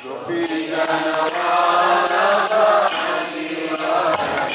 Gopi Jana Vallabha Giridhara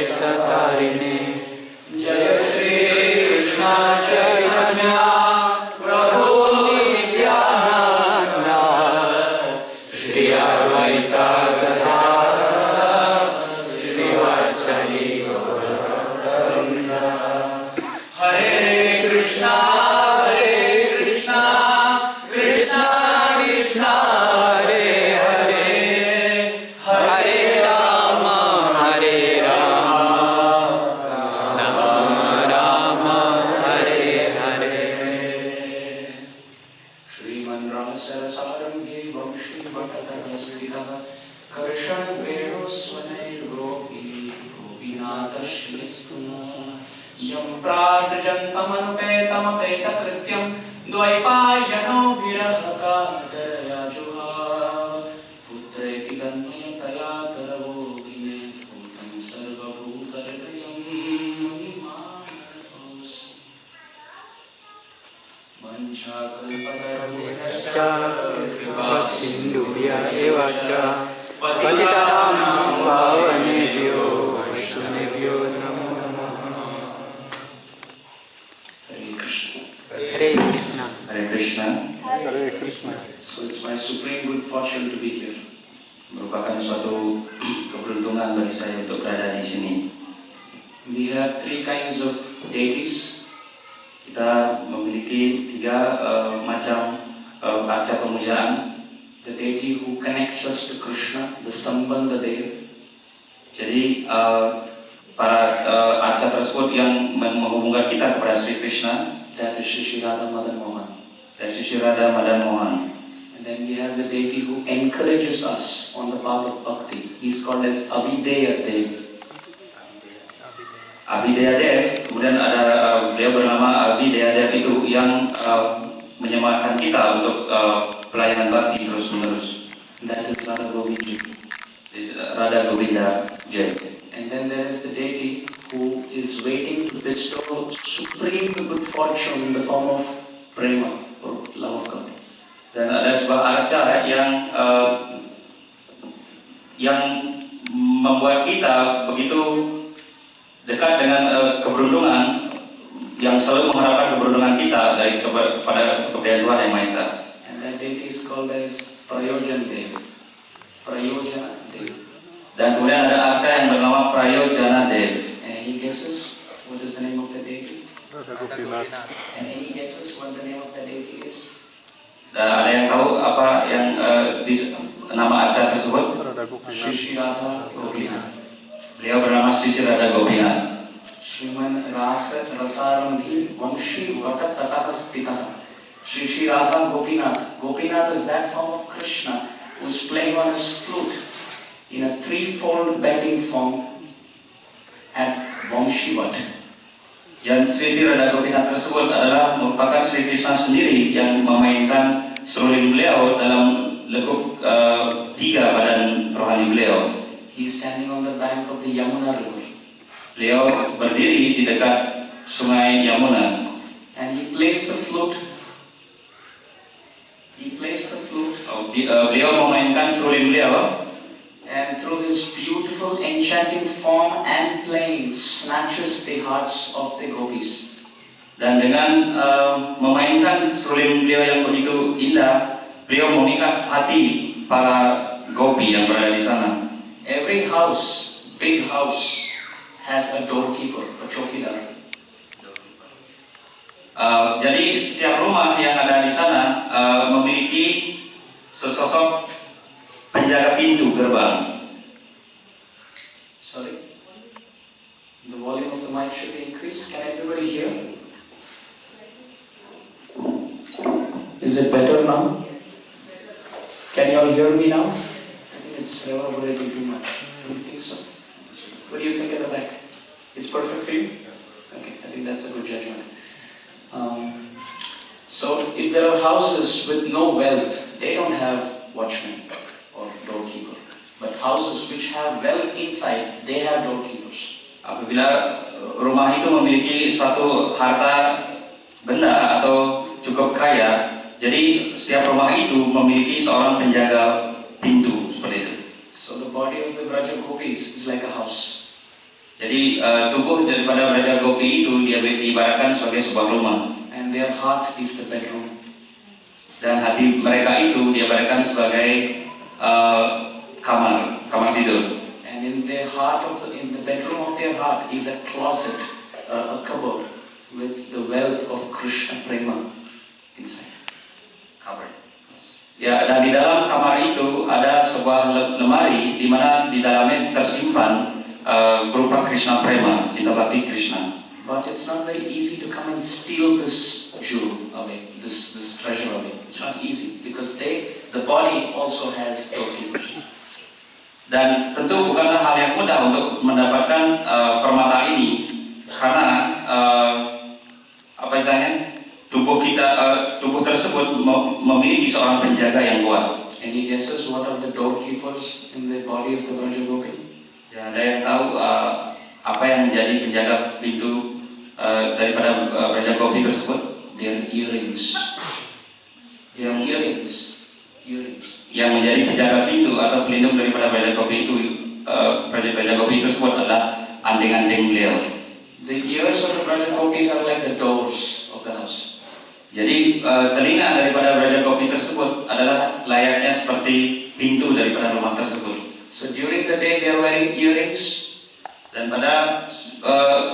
क्लेशकारिणे जय श्री कृष्ण चैतन्य प्रभु नित्यानंद श्री अद्वैत गदाधर श्रीवासदि गौरवृंद हरे कृष्णा कृष्णा कृष्णा हरे हरे हरे राम राम राम हरे हरे श्रीमन् रामसरसारम्भे वंशी वटतरस्थितः कर्षण वेणुस्वनैर्गोपी गोपीनाथश्रीस्तुनः यं प्राव्रजन्तमनुपेतमपेतकृत्यं द्वैपायनो विरहकातरया जुहाव पुत्रेति तन्मयतया करवोभिने भूतं सर्वभूतहृदयं महिमानतोऽस्मि वञ्चाकल्पतरुभ्यश्च कृपासिन्धुभ्य एव च पतितानां पावनेभ्यो वैष्णवेभ्यो नमो नमः। Hare Krishna. Hare Krishna. Hare Krishna. So it's my supreme good fortune to be here. Merupakan suatu keberuntungan bagi saya untuk berada di sini. We have three kinds of deities. Kita memiliki tiga macam arca pemujaan. The deity who connects us to Krishna, the Sambandha Deva. Jadi para arca tersebut yang menghubungkan kita kepada Sri Krishna. That is Shri Radha Madan Mohan. That's Shri Radha Madan Mohan. And then we have the deity who encourages us on the path of bhakti. He's called as Avideya Dev. Avideya Dev. Kemudian ada beliau bernama Avideya Dev itu yang menyemangatkan kita untuk pelayanan bhakti terus menerus. That is Radha Govinda. This is Radha Govinda Jai. And then there is the deity who is waiting to bestow supreme good fortune in the form of prema or love of God. Dan ada sebuah arca yang membuat kita begitu dekat dengan keberuntungan, yang selalu mengharapkan keberuntungan kita dari kepada Tuhan Yang Maha Esa. And that deity is called as Prayojana Dev. Prayojana Dev. Dan kemudian ada arca yang bernama Prayojana Dev. Any guesses? What is the name of the deity? And any guesses what the name of the deity is? Ada yang tahu apa yang nama arca tersebut? Shri Radha Gopinath. Beliau bernama Shri Radha Gopinath. Shriman Rasarambhi Vamshi Vakatatastitah. Shri Radha Gopinath. Gopinath is that form of Krishna who is playing on his flute in a threefold bending form at Vamshivat. Yang Sri Radha Gopinath tersebut adalah merupakan Sri Krishna sendiri yang memainkan seruling beliau dalam lekuk tiga badan rohani beliau. He is standing on the bank of the Yamuna River. Beliau berdiri di dekat sungai Yamuna. And he plays the flute. Beliau memainkan seruling beliau. And through his beautiful enchanting form and playing snatches the hearts of the gopis. Dan dengan memainkan seruling beliau yang begitu indah, beliau memikat hati para gopi yang berada di sana. Every house, big house, has a doorkeeper, a chokidar. Jadi setiap rumah yang ada di sana memiliki sesosok penjaga pintu gerbang. Sorry, the volume of the mic should be increased. Can everybody hear? Is it better now? Can you all hear me now? I think it's reverberating too much. Don't you think so? What do you think at the back? It's perfect for you? Okay, I think that's a good judgment. So if there are houses with no wealth, they don't have watchmen or doorkeeper. But houses which have wealth inside, they have doorkeepers. Apabila rumah itu memiliki suatu harta benda atau cukup kaya, jadi setiap rumah itu memiliki seorang penjaga pintu seperti itu. So the body of the Braja Gopis is like a house. Jadi tubuh daripada Braja Gopi itu dia diibaratkan sebagai sebuah rumah. And their heart is the bedroom. Dan hati mereka itu diibaratkan sebagai kamar tidur. And in their heart, in the bedroom of their heart is a closet, a cupboard with the wealth of Krishna Prema inside. Cover. Ya, dan di dalam kamar itu ada sebuah lemari di mana di dalamnya tersimpan berupa Krishna Prema, cinta bakti Krishna. But it's not very easy to come and steal this jewel away, this treasure away. It's not easy because the body also has doorkeepers. Dan tentu bukanlah hal yang mudah untuk mendapatkan permata ini karena apa istilahnya tubuh tersebut memiliki seorang penjaga yang kuat. Any guesses what are the doorkeepers in the body of the Braja Gopi? Ya, ada yang tahu apa yang menjadi penjaga pintu daripada Braja Gopi tersebut? Their earrings. Yang menjadi penjaga pintu atau pelindung daripada Braja Gopi itu, Braja Gopi tersebut adalah anting-anting beliau. The ears of the Braja Gopis are like the doors of the house. Jadi telinga daripada Braja Gopi tersebut adalah layaknya seperti pintu daripada rumah tersebut. So during the day they are wearing earrings. Dan pada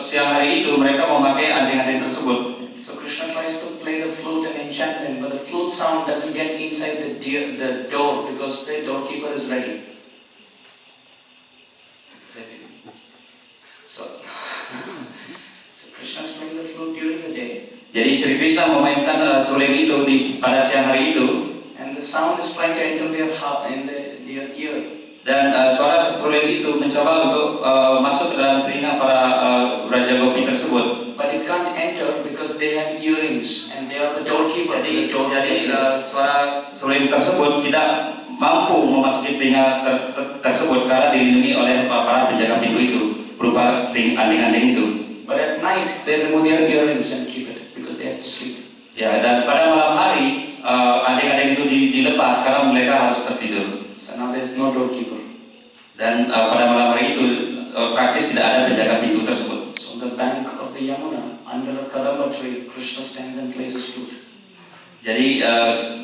siang hari itu mereka memakai anting-anting tersebut. So Krishna tries to play the flute and enchant them, but the flute sound doesn't get inside the door because the doorkeeper is ready. So Krishna's playing the flute during the day. Jadi Sri Krishna memainkan suling itu pada siang hari itu. And the sound is trying to enter their heart and their ear. Dan suara suling itu mencoba untuk masuk ke dalam telinga para Braja Gopi tersebut. But it can't enter because they have earrings and they are the doorkeeper. Jadi suara suling tersebut tidak mampu memasuki telinga tersebut karena dilindungi oleh para penjaga pintu itu berupa anting-anting itu. But at night they remove their earrings and keep it because they have to sleep. Ya, dan pada malam hari anting-anting itu dilepas karena mereka harus tertidur. So now there is no doorkeeper. Dan pada malam hari itu praktis tidak ada penjaga pintu tersebut. So on the bank of the Yamuna, under a kadamba tree, Krishna stands and plays his flute. Jadi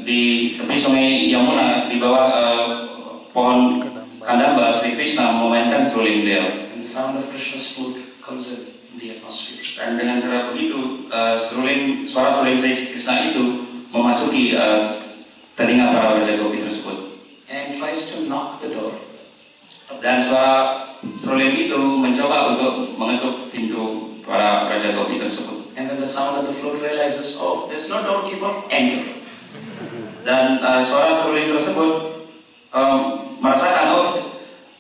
di tepi sungai Yamuna di bawah pohon kandamba, Sri Krishna memainkan suling beliau. And the sound of Krishna's flute comes in the atmosphere. Dan dengan cara begitu suara suling Sri Krishna itu memasuki telinga para Braja Gopi tersebut. And tries to knock the door. Dan suara suling itu mencoba untuk mengetuk pintu para Braja Gopi tersebut. And then the sound of the flute realizes, oh, there's no doorkeeper, enter. Dan suara suling tersebut merasakan, oh,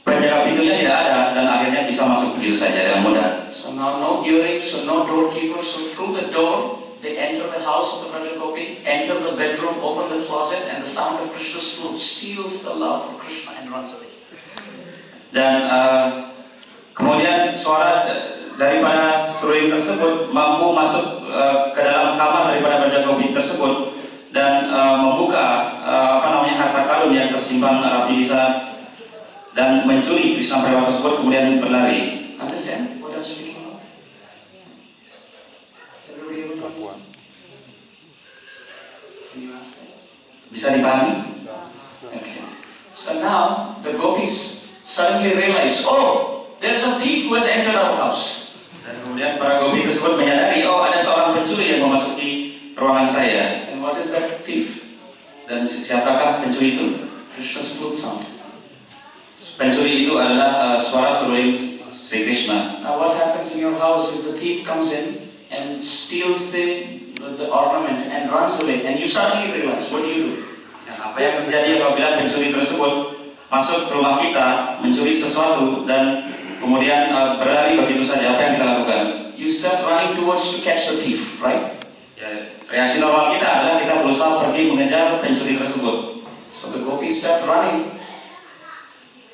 penjaga pintunya tidak ada, dan akhirnya bisa masuk begitu saja dengan mudah. So now no earrings, so no doorkeeper, so through the door, they enter the house of the Braja Gopi, enter the bedroom, open the closet, and the sound of Krishna's flute steals the love for Krishna and runs away. Dan kemudian suara daripada suling tersebut mampu masuk ke dalam kamar daripada Braja Gopi tersebut dan membuka harta karun yang tersimpan rapi dan mencuri Krishna Prema tersebut kemudian berlari. Understand what I'm speaking about? Is everybody able to understand? Can you ask that? Bisa dipahami? Okay. So now the gopis suddenly realize, oh, there's a thief who has entered our house. Dan kemudian para gopi tersebut menyadari, oh, ada seorang pencuri yang memasuki ruangan saya. And what is that thief? Dan siapakah pencuri itu? Krishna's flute sound. Pencuri itu adalah suara suling Sri Krishna. Now what happens in your house if the thief comes in and steals the ornament and runs away, and you suddenly realize, what do you do? Nah, apa yang terjadi apabila pencuri tersebut masuk ke rumah kita, mencuri sesuatu dan kemudian berlari begitu saja, apa yang kita lakukan? You start running towards to catch the thief, right? Ya, reaksi normal kita adalah kita berusaha pergi mengejar pencuri tersebut. So the gopis start running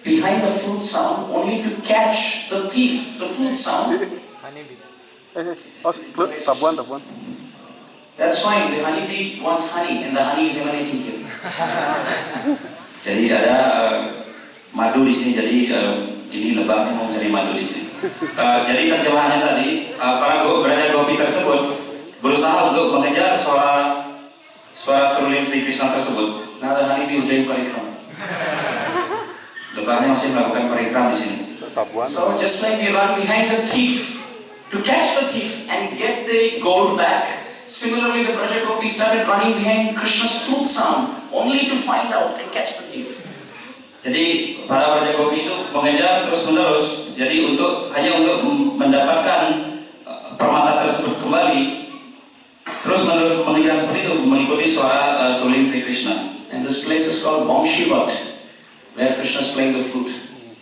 behind the flute sound only to catch the thief. The flute sound. Tabuan. That's fine. The honeybee wants honey, and the honey is emanating here. Jadi ada madu di sini, jadi ini lebahnya mau cari madu di sini. Jadi terjemahannya tadi, para belajar kopi tersebut berusaha untuk mengejar suara seruling Sri Krishna tersebut. Now the honeybee is doing parikrama. Lebahnya masih melakukan parikrama di sini. So just like we run behind the thief to catch the thief and get the gold back, similarly the Braja Gopis started running behind Krishna's flute sound only to find out and catch the thief. Jadi para Braja Gopi itu mengejar terus-menerus, jadi hanya untuk mendapatkan permata tersebut kembali, terus-menerus mengejar seperti itu, mengikuti suara seruling Sri Krishna. And this place is called Vamshivat, where Krishna is playing the flute.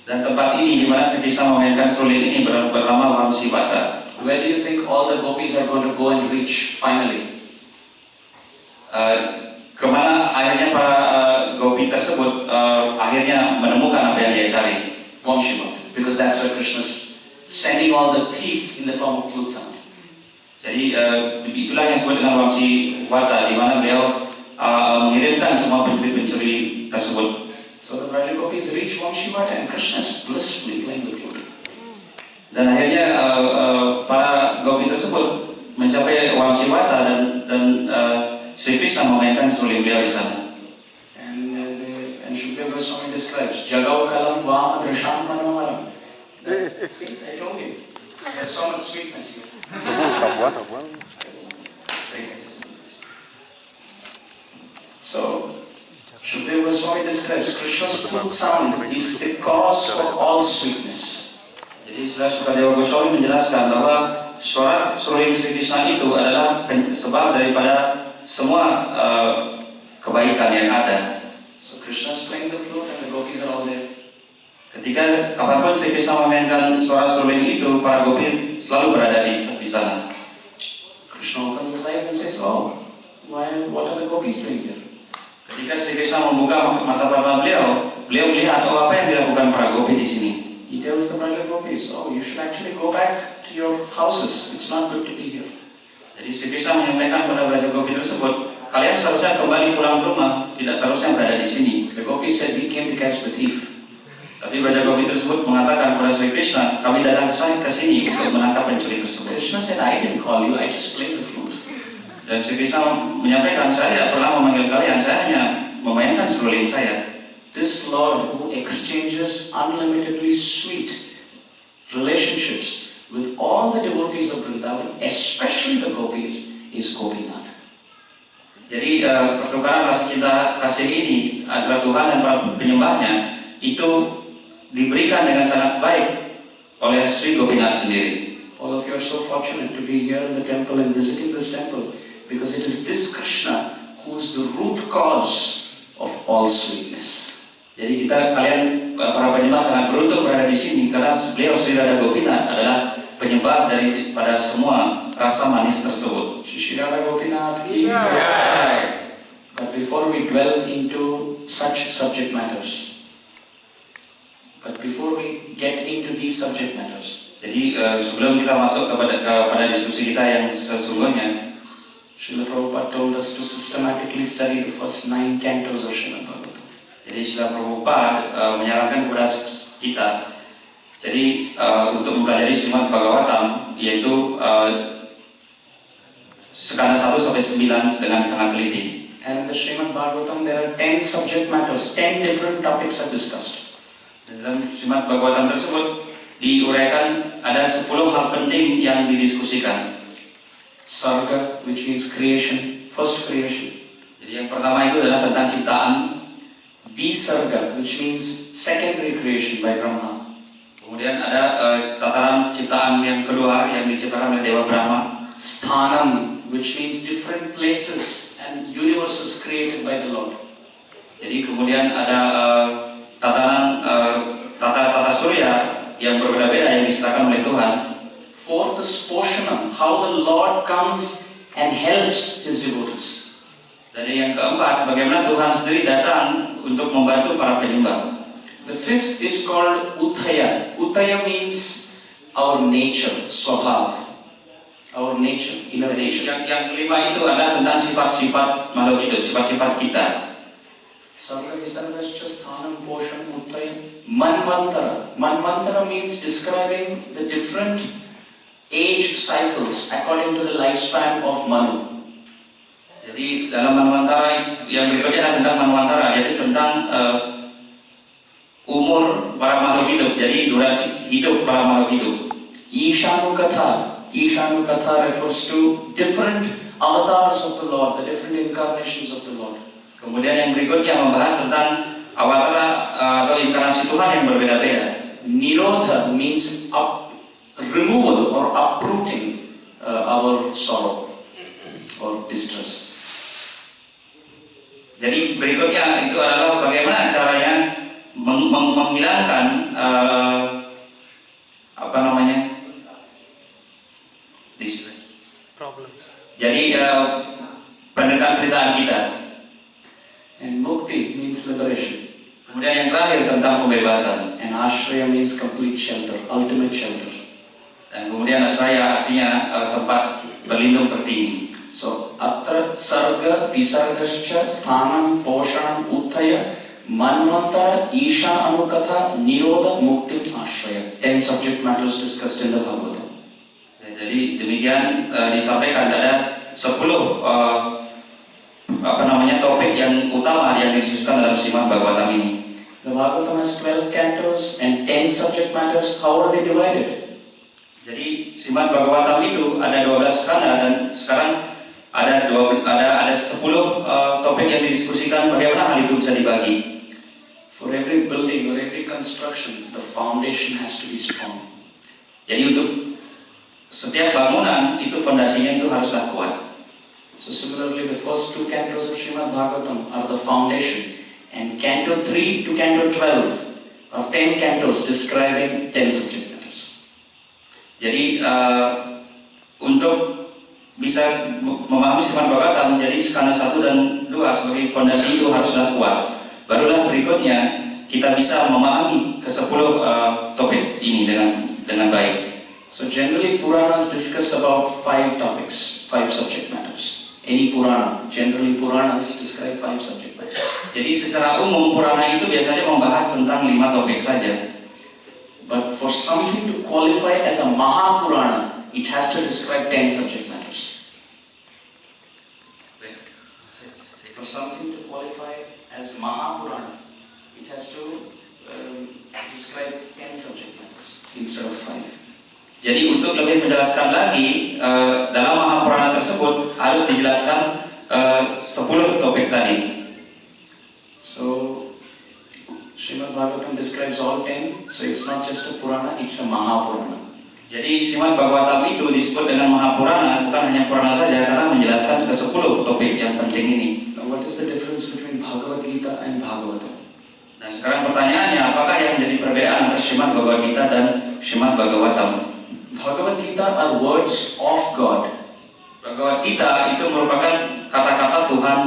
Dan tempat ini di mana Sri Krishna memainkan seruling ini bernama Vamsivata. Where do you think all the gopis are going to go and reach finally? Kemana akhirnya para gopi tersebut akhirnya menemukan apa yang dia cari? Vamshivat, because that's where Krishna is sending all the thief in the form of flute sound. Jadi itulah yang disebut dengan Vamsivata, di mana beliau mengirimkan semua pencuri-pencuri tersebut. So the Braja Gopis reach Vamshivat and Krishna is blissfully playing the flute. Dan akhirnya para gopi tersebut mencapai Vamsivata dan Sri Krishna memainkan seruling beliau di sana. And Shukdev Goswami describes Jagau Kalam Vama Drisham Manoharam. See, I told you, there's so much sweetness here. So Shukdev Goswami describes Krishna's flute sound is the cause for all sweetness. Jadi Shukadeva Goswami menjelaskan bahwa suara seruling Sri Krishna itu adalah sebab daripada semua kebaikan yang ada. So Krishna is playing the flute and the gopis are all there. Ketika kapanpun Sri Krishna memainkan suara seruling itu, para gopi selalu berada di sana. Krishna opens his eyes and says, "Oh, what are the gopis doing here?" Ketika Sri Krishna membuka mata pandangan beliau melihat apa yang dilakukan para gopi di sini. He tells the Braja Gopis, "Oh, you should actually go back to your houses. It's not good to be here." Jadi Sri Krishna menyampaikan kepada Braja Gopi tersebut, kalian seharusnya kembali pulang ke rumah, tidak seharusnya berada di sini. The gopis said, "We came to catch the thief." Tapi Braja Gopi tersebut mengatakan kepada Sri Krishna, kami datang ke sini untuk menangkap pencuri tersebut. Krishna said, "I didn't call you. I just played the flute." Dan Sri Krishna menyampaikan, saya tidak pernah memanggil kalian, saya hanya memainkan seruling saya. This Lord who exchanges unlimitedly sweet relationships with all the devotees of Vrindavan, especially the gopis, is Gopinath. Jadi pertukaran rasa cinta kasih ini antara Tuhan dan para penyembahnya itu diberikan dengan sangat baik oleh Sri Gopinath sendiri. All of you are so fortunate to be here in the temple and visiting this temple, because it is this Krishna who is the root cause of all sweetness. Jadi kalian para penyembah sangat beruntung berada di sini karena beliau Sri Radha Gopinath adalah penyebab daripada semua rasa manis tersebut. Shri Radha Gopinath. But before we dwell into such subject matters, jadi sebelum kita masuk kepada diskusi kita yang sesungguhnya, Srila Prabhupada told us to systematically study the first 9 cantos of Srimad Bhagavatam. Jadi Srila Prabhupada menyarankan kepada kita, jadi untuk mempelajari Srimad Bhagavatam, yaitu skala 1 sampai 9 dengan sangat teliti. And in the Srimad Bhagavatam there are 10 subject matters, 10 different topics are discussed. Dalam Srimad Bhagavatam tersebut diuraikan ada 10 hal penting yang didiskusikan. Sarga, which means creation, first creation. Jadi yang pertama itu adalah tentang ciptaan. Visarga, which means secondary creation by Brahma. Kemudian ada tataran ciptaan yang kedua yang diciptakan oleh Dewa Brahma. Sthanam, which means different places and universes created by the Lord. Jadi kemudian ada tatanan tata surya yang berbeda-beda yang diciptakan oleh Tuhan. Fourth is Poshanam, how the Lord comes and helps His devotees. Jadi yang keempat, bagaimana Tuhan sendiri datang untuk membantu para penyembah. The fifth is called Uthaya. Uthaya means our nature, swabhav. Our nature, inner nature. Yang kelima itu adalah tentang sifat-sifat makhluk hidup, sifat-sifat kita. Sarga Visarga Sthanam Poshanam Uthaya Manvantara. Manvantara means describing the different age cycles according to the lifespan of Manu. Jadi dalam Manwantara yang berikutnya adalah tentang Manwantara, yaitu tentang umur para makhluk hidup, jadi durasi hidup para makhluk hidup. Ishanukatha. Ishanukatha refers to different avatars of the Lord, the different incarnations of the Lord. Kemudian yang berikutnya membahas tentang awatara atau inkarnasi Tuhan yang berbeda-beda. Nirodha means removal or uprooting our sorrow or distress. Jadi berikutnya itu adalah bagaimana caranya menghilangkan Problems. Jadi penderitaan kita. And mukti means liberation. Kemudian yang terakhir tentang pembebasan. And ashraya means complete shelter, ultimate shelter. Dan kemudian asraya artinya tempat berlindung tertinggi. So, atra sarga visargascha sthanam poshanam uttaya manvantara isha anukatha nirodha mukti ashraya. 10 subject matters discussed in the Bhagavatam. Jadi demikian disampaikan ada 10 topik yang utama yang disusun dalam Srimad Bhagavatam ini. The Bhagavatam has 12 cantos and 10 subject matters. How are they divided? Jadi Srimad Bhagavatam itu ada 12 skanda dan sekarang ada 10 topik yang didiskusikan bagaimana hal itu bisa dibagi. For every building or every construction, the foundation has to be strong. Jadi untuk setiap bangunan itu fondasinya itu haruslah kuat. So similarly, the first 2 cantos of Srimad Bhagavatam are the foundation, and canto 3 to canto 12 are 10 cantos describing 10 subject matters. Jadi untuk bisa memahami Srimad Bhagavatam, jadi skala 1 dan 2 sebagai fondasi itu haruslah kuat. Barulah berikutnya kita bisa memahami ke-10 topik ini dengan baik. So generally Puranas discuss about 5 topics, 5 subject matters. Any Purana, generally Puranas describe 5 subject matters. Jadi secara umum Purana itu biasanya membahas tentang 5 topik saja. But for something to qualify as a Mahapurana, it has to describe 10 subject matters. For something to qualify as Mahapurana, it has to describe 10 subject matters instead of 5. Jadi untuk lebih menjelaskan lagi dalam Mahapurana tersebut harus dijelaskan 10 topik tadi. So Srimad Bhagavatam describes all 10, so it's not just a Purana, it's a Mahapurana. Jadi Srimad Bhagavatam itu disebut dengan Mahapurana, bukan hanya Purana saja, karena menjelaskan ke-10 topik yang penting ini. Now what is the difference between Bhagavad Gita and Bhagavatam? Nah sekarang pertanyaannya, apakah yang menjadi perbedaan antara Srimad Bhagavad Gita dan Srimad Bhagavatam? Bhagavad Gita are words of God. Bhagavad Gita itu merupakan kata-kata Tuhan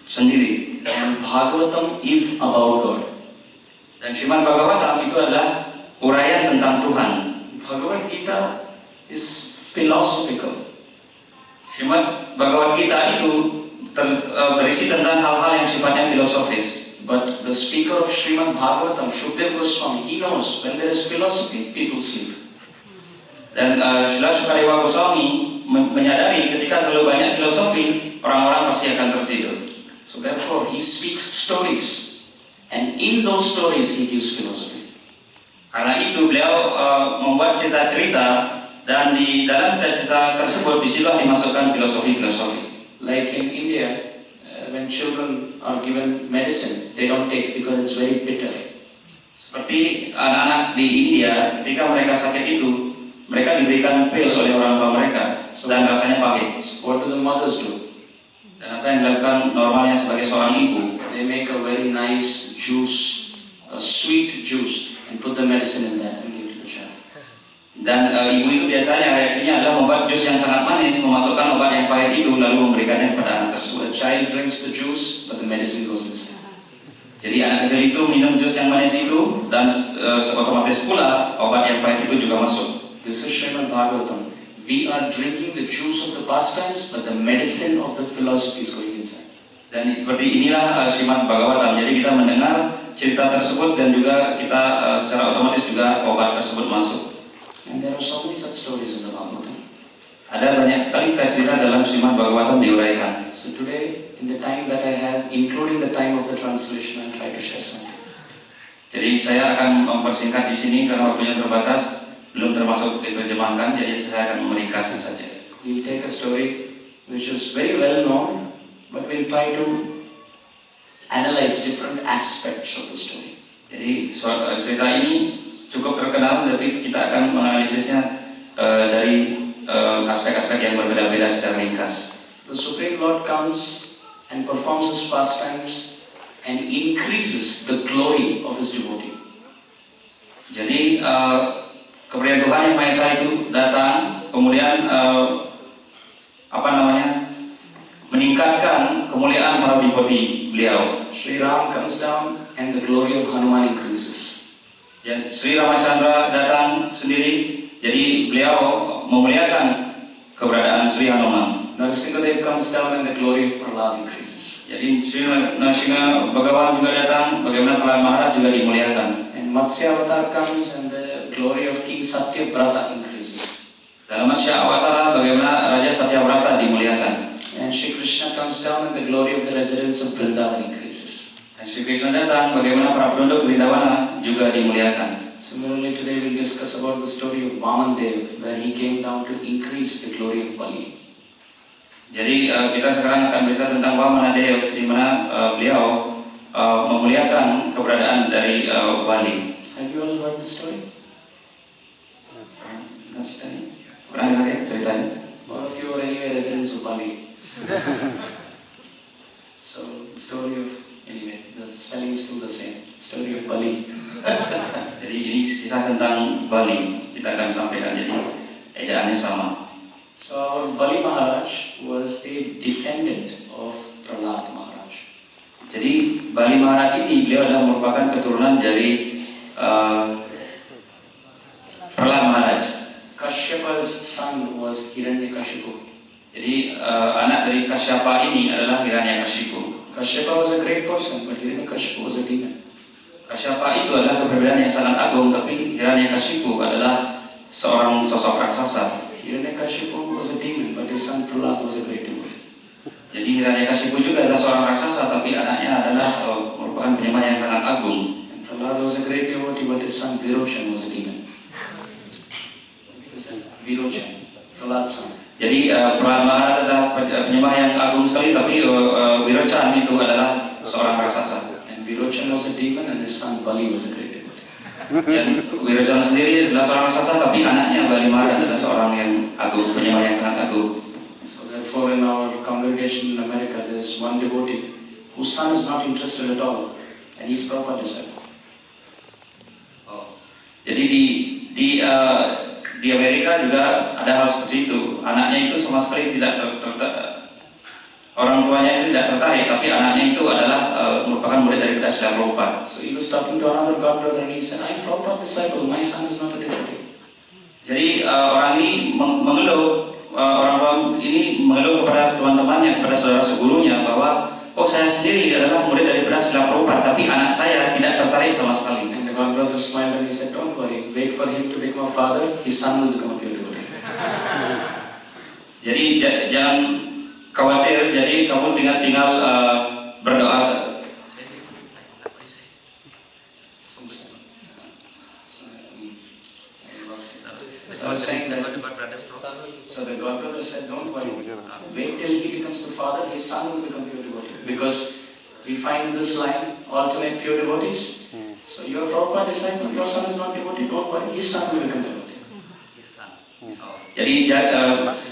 sendiri. And Bhagavatam is about God. Dan Srimad Bhagavatam itu adalah uraian tentang Tuhan. Bhagavad Gita is philosophical. Srimad Bhagavad Gita itu berisi tentang hal-hal yang sifatnya filosofis. But the speaker of Srimad Bhagavatam, Shukdev Goswami, he knows when there is philosophy, people sleep. Dan Srila Sukadeva Goswami menyadari ketika terlalu banyak filosofi, orang-orang pasti akan tertidur. So therefore, he speaks stories, and in those stories, he gives philosophy. Karena itu beliau membuat cerita-cerita, dan di dalam cerita-cerita tersebut disitulah dimasukkan filosofi-filosofi. Like in India, when children are given medicine, they don't take because it's very bitter. Seperti anak-anak di India, ketika mereka sakit itu, mereka diberikan pil oleh orang tua mereka dan rasanya pahit. What do the mothers do? Dan apa yang dilakukan normalnya sebagai seorang ibu? They make a very nice juice, a sweet juice, and put the medicine in that and give to the child. Dan ibu itu biasanya reaksinya adalah membuat jus yang sangat manis, memasukkan obat yang pahit itu lalu memberikannya kepada anak So the tersebut. child drinks the juice, but the medicine goes inside. Jadi anak kecil itu minum jus yang manis itu dan otomatis pula obat yang pahit itu juga masuk. This is Srimad Bhagavatam. We are drinking the juice of the pastimes, but the medicine of the philosophy is going inside. Dan seperti inilah Srimad Bhagavatam. Jadi kita mendengar cerita tersebut dan juga kita secara otomatis juga obat tersebut masuk. And there are so many such stories in the Bhagavatam. Ada banyak sekali cerita dalam Srimad Bhagavatam diuraikan. So today, in the time that I have, including the time of the translation, I'll try to share something. Jadi saya akan mempersingkat di sini karena waktunya terbatas, belum termasuk diterjemahkan, jadi saya akan meringkasnya saja. We'll take a story which is very well known, but we'll try to analyze different aspects of the story. Jadi cerita ini cukup terkenal, tapi kita akan menganalisisnya dari aspek-aspek yang berbeda-beda secara ringkas. The Supreme Lord comes and performs his pastimes and increases the glory of his devotee. Jadi kemudian Tuhan Yang Maha Esa itu datang, kemudian meningkatkan kemuliaan para devotee beliau. Sri Ram comes down and the glory of Hanuman increases. Dan Sri Ramachandra datang sendiri, jadi beliau memuliakan keberadaan Sri Hanuman. Narasimhadev comes down and the glory of Prahlad increases. Jadi Sri Narasimha Bhagawan juga datang, bagaimana Prahlad Maharaj juga dimuliakan. And Matsya Avatar comes and the glory of King Satyavrata increases. Dalam Matsya Awatara bagaimana Raja Satyavrata dimuliakan. And Sri Krishna comes down and the glory of the residents of Vrindavan increases. Dan Sri Krishna datang, bagaimana para penduduk Vrindavana juga dimuliakan. Similarly, today we'll discuss about the story of Vaman Dev, where he came down to increase the glory of Bali. Jadi kita sekarang akan berbicara tentang Vamanadev, di mana beliau memuliakan keberadaan dari Bali. Have you all heard the story? Pernah dengar ya ceritanya? All of you are anyway residents of Bali. So, the story of, anyway, the spelling is still the same. Story of Bali. Jadi ini kisah tentang Bali, kita akan sampaikan, jadi ejaannya sama. So our Bali Maharaj was the descendant of Prahlad Maharaj. Jadi Bali Maharaj ini beliau adalah merupakan keturunan dari Prahlad Maharaj. Kashyapa's son was Hiranyakashipu. Jadi anak dari Kashyapa ini adalah Hiranyakashipu. Kashyapa was a great person, but Hiranyakashipu was a demon. Kashyapa itu adalah keberadaan yang sangat agung, tapi Hiranyakashipu adalah seorang sosok raksasa. Hiranyakashipu was a demon, but his son Prahlad was a great devotee. Jadi Hiranyakashipu juga adalah seorang raksasa, tapi anaknya adalah merupakan penyembah yang sangat agung. And Prahlad was a great devotee, but his son Virochan was a demon. Virochan, Prahlad's son. Jadi Prahlad Maharaj adalah penyembah yang agung sekali, tapi Virochan itu adalah seorang raksasa. And Virochan was a demon, and his son Bali was a great devotee. Dan Virochan sendiri adalah seorang raksasa, tapi anaknya Bali Maharaj adalah seorang yang agung, penyembah yang sangat agung. So therefore, in our congregation in America, there is one devotee whose son is not interested at all, and he's Prabhupada disciple. Jadi di Amerika juga ada hal seperti itu. Anaknya itu sama sekali tidak orang tuanya itu tidak tertarik, tapi anaknya itu adalah merupakan murid dari Srila Prabhupada. So he was talking to another god brother, and he said, "I'm Prabhupada disciple. My son is not a devotee." Jadi orang ini mengeluh, orang ini mengeluh kepada teman-temannya, kepada saudara segurunya bahwa saya sendiri adalah murid dari Srila Prabhupada, tapi anak saya tidak tertarik sama sekali. And the god brother smiled and he said, "Don't worry. Wait for him to become a father. His son will become a pure devotee." Jadi jangan khawatir. Jadi kamu tinggal berdoa. I was saying that. So the god brother said, "Don't worry. Wait till he becomes the father. His son will become pure devotee." Because we find this line, alternate pure devotees. So you are Prabhupada disciple. Your son is not devotee. Don't worry. His son will become devotee. Jadi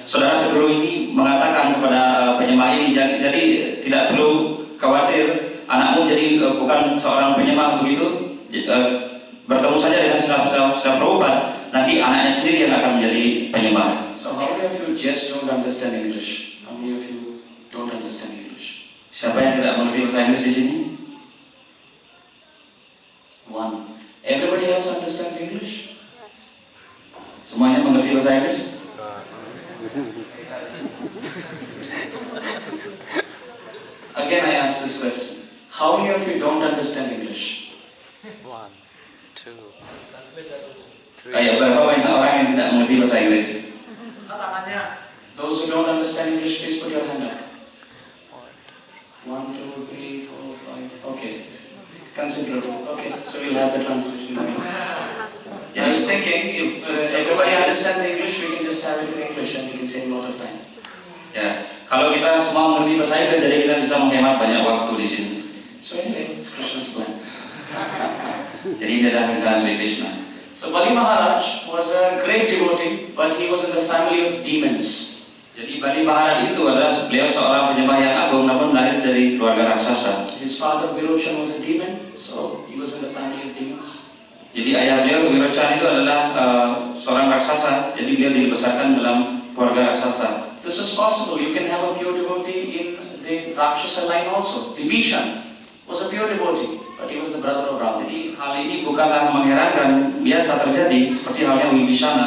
saudara seguru ini mengatakan kepada penyembah ini, jadi tidak perlu khawatir, anakmu jadi bukan seorang penyembah begitu, bertemu saja dengan Srila Prabhupada, nanti anaknya sendiri yang akan menjadi penyembah. So how many of you just don't understand English? How many of you don't understand English? Siapa yang tidak mengerti bahasa Inggris di sini? One. Everybody else understands English? Semuanya mengerti bahasa Inggris? Again, I ask this question. How many of you don't understand English? Kayak berapa banyak orang yang tidak mengerti bahasa Inggris? Those who don't understand English, please put your hand up. 1, 2, 3, 4, 5. Okay. Considerable. Okay, so we'll have the translation now. I was thinking, if everybody understands English, we can just have it in English and we can save a lot of time. Ya, kalau kita semua mengerti bahasa Inggris, jadi kita bisa menghemat banyak waktu di sini. So anyway, it's Krishna's plan. Jadi ini adalah rencana Sri Krishna. So Bali Maharaj was a great devotee, but he was in the family of demons. Jadi Bali Maharaj itu adalah beliau seorang penyembah yang agung, namun lahir dari keluarga raksasa. His father Virochan was a demon, so he was in the family of demons. Jadi ayah beliau Virochan itu adalah seorang raksasa, jadi beliau dibesarkan dalam keluarga raksasa. This is possible. You can have a pure devotee in the Rakshasa line also. Vibhishan was a pure devotee, but he was the brother of Ravana. Jadi hal ini bukanlah mengherankan, biasa terjadi seperti halnya Wibhishana.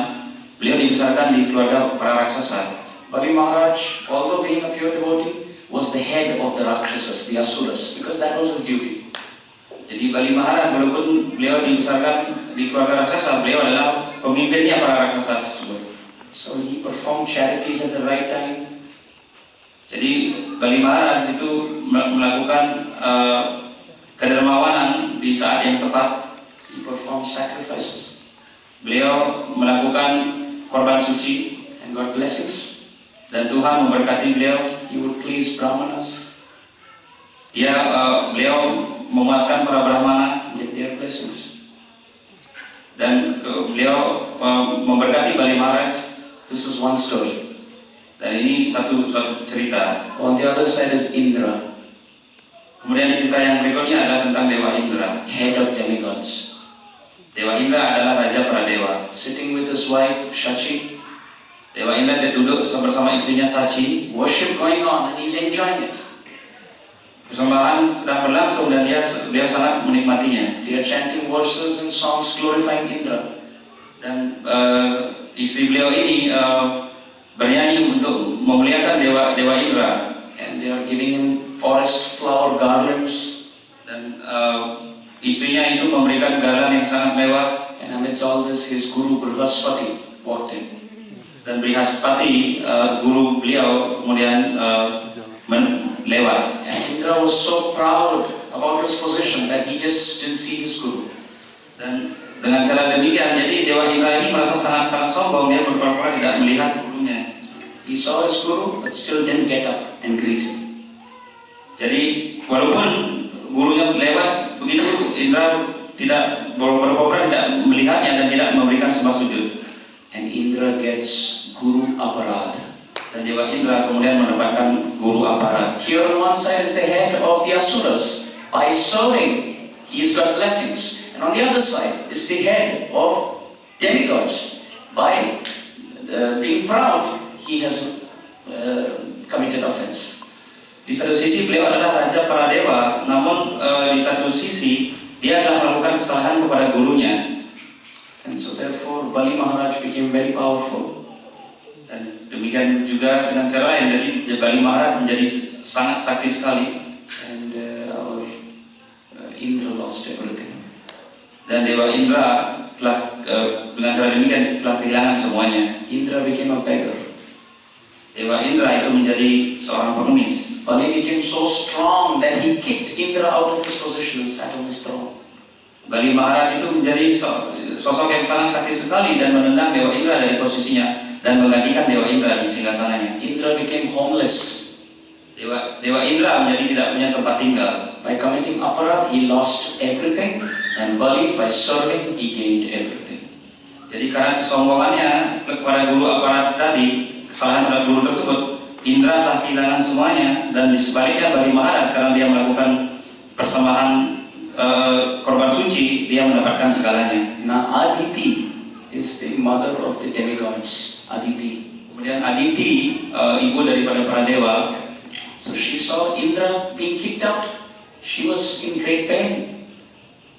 Beliau dibesarkan di keluarga para raksasa. Bali Maharaj, although being a pure devotee, was the head of the Rakshasas, the Asuras, because that was his duty. Jadi Bali Maharaj, walaupun beliau dibesarkan di keluarga raksasa, beliau adalah pemimpinnya para raksasa tersebut. So he performed charities at the right time. Jadi Bali Maharaj itu melakukan kedermawanan di saat yang tepat. He performed sacrifices Beliau melakukan korban suci and got blessings. dan Tuhan memberkati beliau. He would please Brahmanas, Beliau memuaskan para Brahmana get their blessings. dan beliau memberkati Bali Maharaj. This is one story. Dan ini satu cerita. On the other side is Indra, Kemudian cerita yang berikutnya adalah tentang Dewa Indra. head of demigods, Dewa Indra adalah raja para dewa. sitting with his wife Shachi. Dewa Indra duduk bersama istrinya Sachi. Worship going on and he's enjoying it. Persembahan sedang berlangsung dan dia sangat menikmatinya. They are chanting verses and songs glorifying Indra. Dan istri beliau ini bernyanyi untuk memuliakan Dewa Indra. And they are giving him forest flower garlands. Dan istrinya itu memberikan garland yang sangat mewah. And amidst all this, his guru Brihaspati walked in. Dan Brihaspati, guru beliau, kemudian lewat. And Indra was so proud about his position that he just didn't see his guru. Dan dengan cara demikian, jadi Dewa Indra ini merasa sangat sombong. Dia berpura-pura tidak melihat gurunya. He saw his guru, but still didn't get up and greet him. Jadi walaupun gurunya lewat, begitu Indra tidak berpura-pura tidak melihatnya dan tidak memberikan sembah sujud. And Indra gets guru aparad. Dan Dewa Indra kemudian mendapatkan guru aparat. Here on one side is the head of the Asuras. By serving, he's got blessings. And on the other side is the head of demigods. By being proud, he has committed offense. Di satu sisi beliau adalah raja para dewa, namun di satu sisi dia telah melakukan kesalahan kepada gurunya. And so therefore Bali Maharaj became very powerful. Dan demikian juga dengan cara lain, jadi Bali Maharaj menjadi sangat sakti sekali. And our Indra lost everything. Dan Dewa Indra telah dengan cara demikian telah kehilangan semuanya. Indra became a beggar. Dewa Indra itu menjadi seorang pengemis. Bali became so strong that he kicked Indra out of his position and sat on his throne. Bali Maharaj itu menjadi sosok yang sangat sakti sekali dan menendang Dewa Indra dari posisinya dan menggantikan Dewa Indra di singgasananya. Indra became homeless. Dewa Indra menjadi tidak punya tempat tinggal. By committing aparad, he lost everything, and Bali, by serving, he gained everything. Jadi karena kesombongannya kepada guru aparat tadi, kesalahan terhadap guru tersebut, Indra telah kehilangan semuanya, dan di sebaliknya Bali Maharaj karena dia melakukan persembahan korban suci, dia mendapatkan segalanya. Now Aditi is the mother of the demigods. Aditi. Kemudian Aditi, ibu daripada para dewa. So she saw Indra being kicked out. She was in great pain.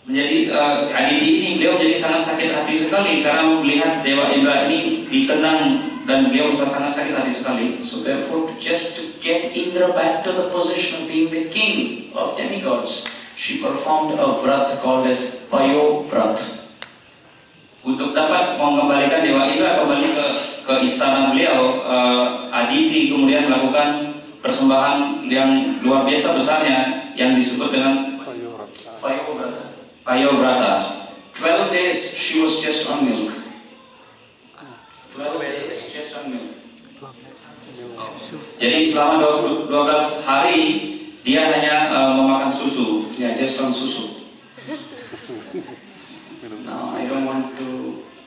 Menjadi Aditi ini beliau menjadi sangat sakit hati sekali karena melihat Dewa Indra ini ditendang dan beliau sangat sakit hati sekali. So therefore, just to get Indra back to the position of being the king of demigods, she performed a vrat called as Payo Vrat. Untuk dapat mengembalikan Dewa Indra kembali ke istana beliau, Aditi kemudian melakukan persembahan yang luar biasa besarnya yang disebut dengan Payobrata. 12 days she was just on milk. 12 days just on milk. Jadi selama 12 hari dia hanya memakan susu. Yeah, just on susu. Now I don't want to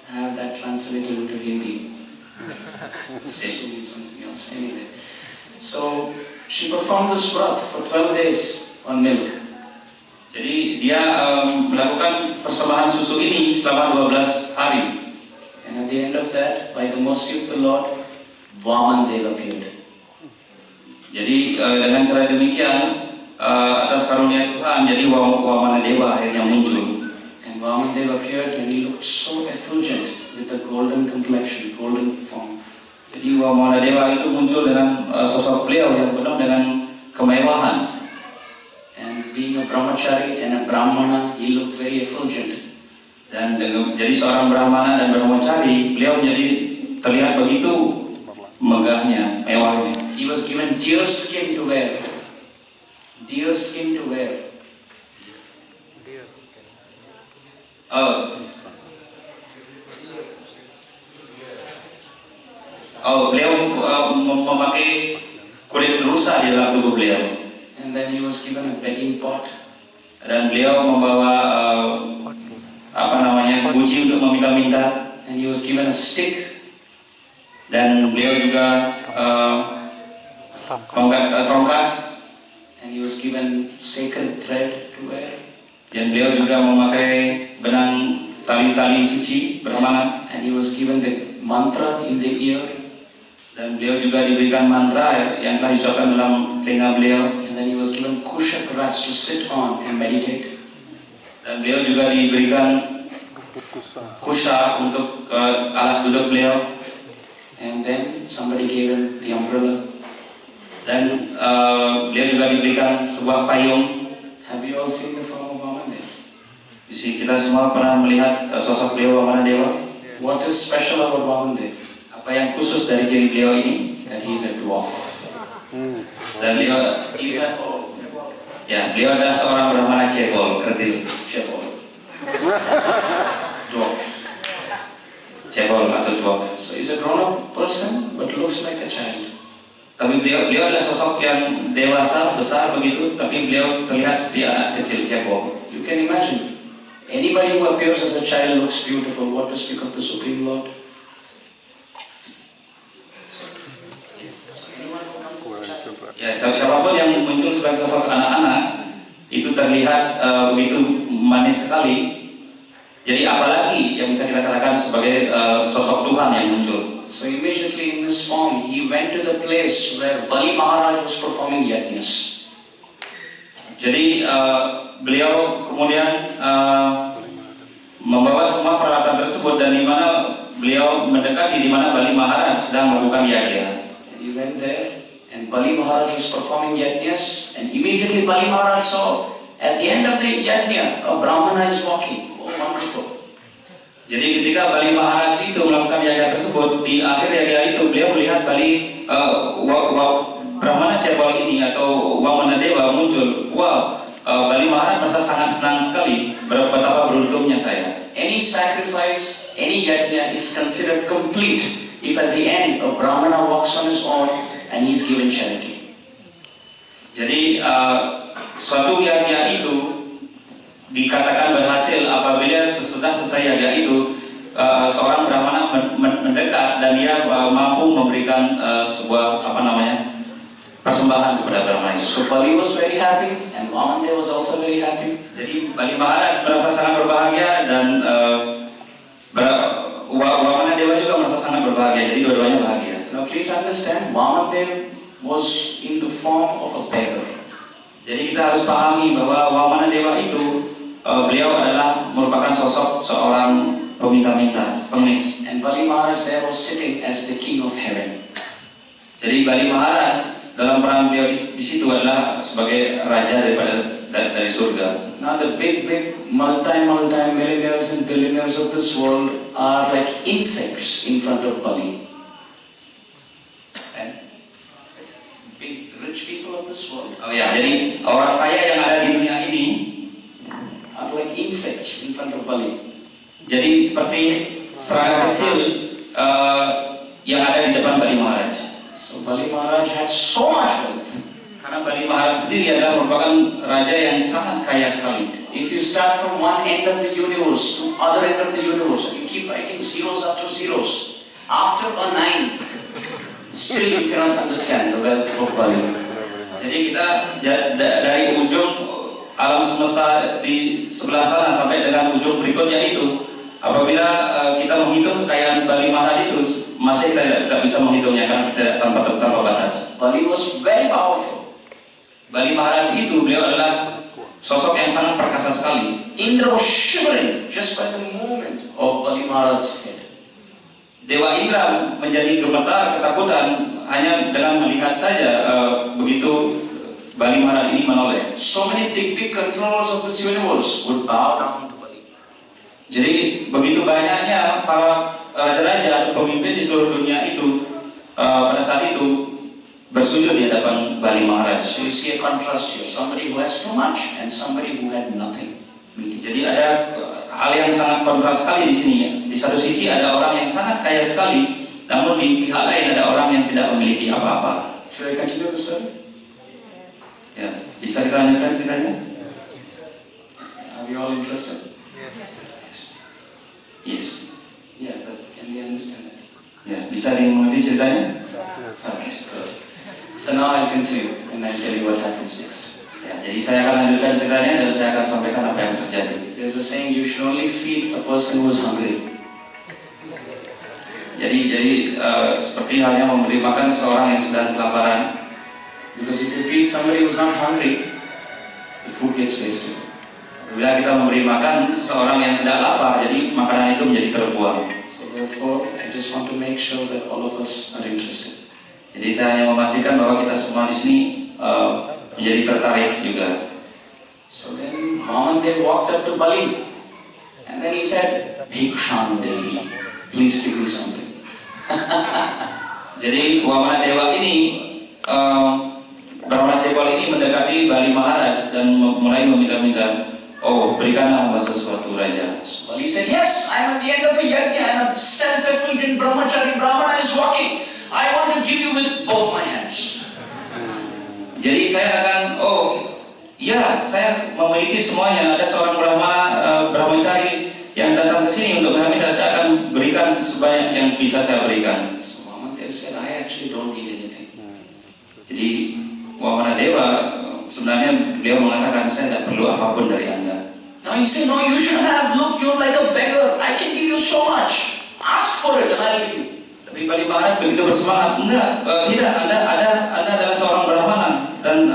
have that translated into Hindi. Susu means something else anyway. So she performed this vrat for 12 days on milk. Jadi dia melakukan persembahan susu ini selama 12 hari. And at the end of that, by the mercy of the Lord, Vaman Deva appeared. Jadi dengan cara demikian atas karunia Tuhan, jadi Wamana Dewa akhirnya muncul. And Vaman Deva appeared and he looked so effulgent with a golden complexion, golden form. Jadi Wamana Dewa itu muncul dengan sosok beliau yang penuh dengan kemewahan. And being a brahmachari and a brahmana, he looked very effulgent. Dan jadi seorang brahmana dan brahmachari, beliau menjadi terlihat begitu megahnya, mewahnya. He was given deer skin to wear. Deer skin to wear. Beliau memakai kulit rusa di dalam tubuh beliau. And then he was given a begging pot. Dan beliau membawa guci untuk meminta-minta. And he was given a stick. Dan beliau juga tongkat. And he was given sacred thread to wear. Dan beliau juga memakai benang tali-tali suci bermangat. And he was given the mantra in the ear. Dan beliau juga diberikan mantra yang telah diucapkan dalam telinga beliau. And then he was given kusha grass to sit on and meditate. Dan beliau juga diberikan kusha untuk alas duduk beliau. And then somebody gave him the umbrella. Dan beliau juga diberikan sebuah payung. Have you all seen the form of Vaman Deva? Di sini kita semua pernah melihat sosok beliau Wamana Dewa. What is special about Vaman Deva? Apa yang khusus dari ciri beliau ini? That he is a dwarf. Dan beliau adalah seorang brahmana cebol, kerdil. Dwarf. Cebol atau dwarf. So he's a grown-up person, but looks like a child. Tapi beliau adalah sosok yang dewasa, besar begitu, tapi beliau terlihat seperti anak kecil, cebol. You can imagine, anybody who appears as a child looks beautiful. What to speak of the Supreme Lord? Ya, siapapun yang muncul sebagai sosok anak-anak itu terlihat begitu manis sekali. Jadi apalagi yang bisa kita katakan sebagai sosok Tuhan yang muncul. So immediately in this form, he went to the place where Bali Maharaj was performing yajnas. Jadi beliau kemudian membawa semua peralatan tersebut dan di mana beliau mendekati di mana Bali Maharaj sedang melakukan yajna. And he went there, and Bali Maharaj was performing yajnas, and immediately Bali Maharaj saw at the end of the yajna a Brahmana is walking. Oh, wonderful! Jadi ketika Bali Maharaj itu melakukan yajna tersebut, di akhir yajna itu beliau melihat Bali Brahmana cebol ini atau Wamana Dewa muncul. Wow, Bali Maharaj merasa sangat senang sekali. Betapa beruntungnya saya. Any sacrifice, any yajna is considered complete if at the end a Brahmana walks on his own and he is given charity. Jadi suatu yajna itu dikatakan berhasil apabila sesudah selesai yajna itu seorang Brahmana mendekat dan dia mampu memberikan sebuah persembahan kepada Brahmana. So Bali was very happy and Vaman Deva was also very happy. Jadi Bali Maharaj merasa sangat berbahagia dan Wamana Dewa juga merasa sangat berbahagia. Jadi dua-duanya bahagia. Now please understand, Vaman Deva was in the form of a beggar. Jadi kita harus pahami bahwa Wamana Dewa itu beliau adalah merupakan sosok seorang peminta-minta, pengemis. And Bali Maharaj there was sitting as the king of heaven. Jadi Bali Maharaj dalam peran beliau di situ adalah sebagai raja dari surga. Now the big multi-millionaires and billionaires of this world are like insects in front of Bali. And big rich people of this world Oh ya, jadi orang kaya yang ada di dunia ini are like insects in front of Bali. jadi seperti serangga kecil yang ada di depan Bali Maharaj. So Bali Maharaj had so much wealth. Karena Bali Maharaj sendiri adalah merupakan raja yang sangat kaya sekali. If you start from one end of the universe to other end of the universe, and you keep writing zeros after zeros, after a 9, still you cannot understand the wealth of Bali. Jadi kita dari ujung alam semesta di sebelah sana sampai dengan ujung berikutnya itu, apabila kita menghitung kekayaan Bali Maharaj itu, masih kita tidak bisa menghitungnya karena kita tanpa batas. Bali was very powerful. Bali Maharaj itu beliau adalah sosok yang sangat perkasa sekali. Indra was shivering just by the movement of Bali Maharaj's head. Dewa Indra menjadi gemetar ketakutan hanya dengan melihat saja begitu Bali Maharaj ini menoleh. So many big controllers of this universe would bow down to Bali. Jadi begitu banyaknya para raja-raja atau pemimpin di seluruh dunia itu pada saat itu bersujud di hadapan Bali Maharaj. So you see a contrast here, somebody who has too much and somebody who had nothing. Jadi ada hal yang sangat kontras sekali di sini. Di satu sisi ada orang yang sangat kaya sekali, namun di pihak lain ada orang yang tidak memiliki apa-apa. Should I continue this story? Ya, bisa kita lanjutkan ceritanya? Are we all interested? Yes. Yeah, but can we understand it? Ya, bisa dimengerti ceritanya? Okay, good. So now I'll continue and I'll tell you what happens next. Ya, jadi saya akan lanjutkan ceritanya dan saya akan sampaikan apa yang terjadi. There's a saying, you should only feed a person who is hungry. Jadi seperti halnya memberi makan seseorang yang sedang kelaparan. Because if you feed somebody who's not hungry, the food gets wasted. Bila kita memberi makan seseorang yang tidak lapar, jadi makanan itu menjadi terbuang. So therefore, I just want to make sure that all of us are interested. Jadi saya hanya memastikan bahwa kita semua di sini menjadi tertarik juga. So then Mahamandir walked up to Bali and then he said, Bhikshan Devi, please give me something. Jadi Wamana Dewa ini, Brahmana Cebol ini mendekati Bali Maharaj dan mulai meminta-minta, oh berikanlah hamba sesuatu Raja. So Bali said, yes, I'm at the end of a yajna and a self-effulgent brahmachari Brahmana is walking. I want to give you with both my hands. Jadi saya akan, ya saya memiliki semuanya. Ada seorang brahmachari yang datang ke sini untuk meminta, saya akan berikan sebanyak yang bisa saya berikan. So Mahamandir said, I actually don't need anything. Jadi Wamana Dewa sebenarnya beliau mengatakan saya tidak perlu apapun dari Anda. Now he said, no, you should have. Look, you're like a beggar. I can give you so much. Ask for it and I'll give you. Tapi Bali Maharaj begitu bersemangat, tidak, Anda adalah seorang brahmana dan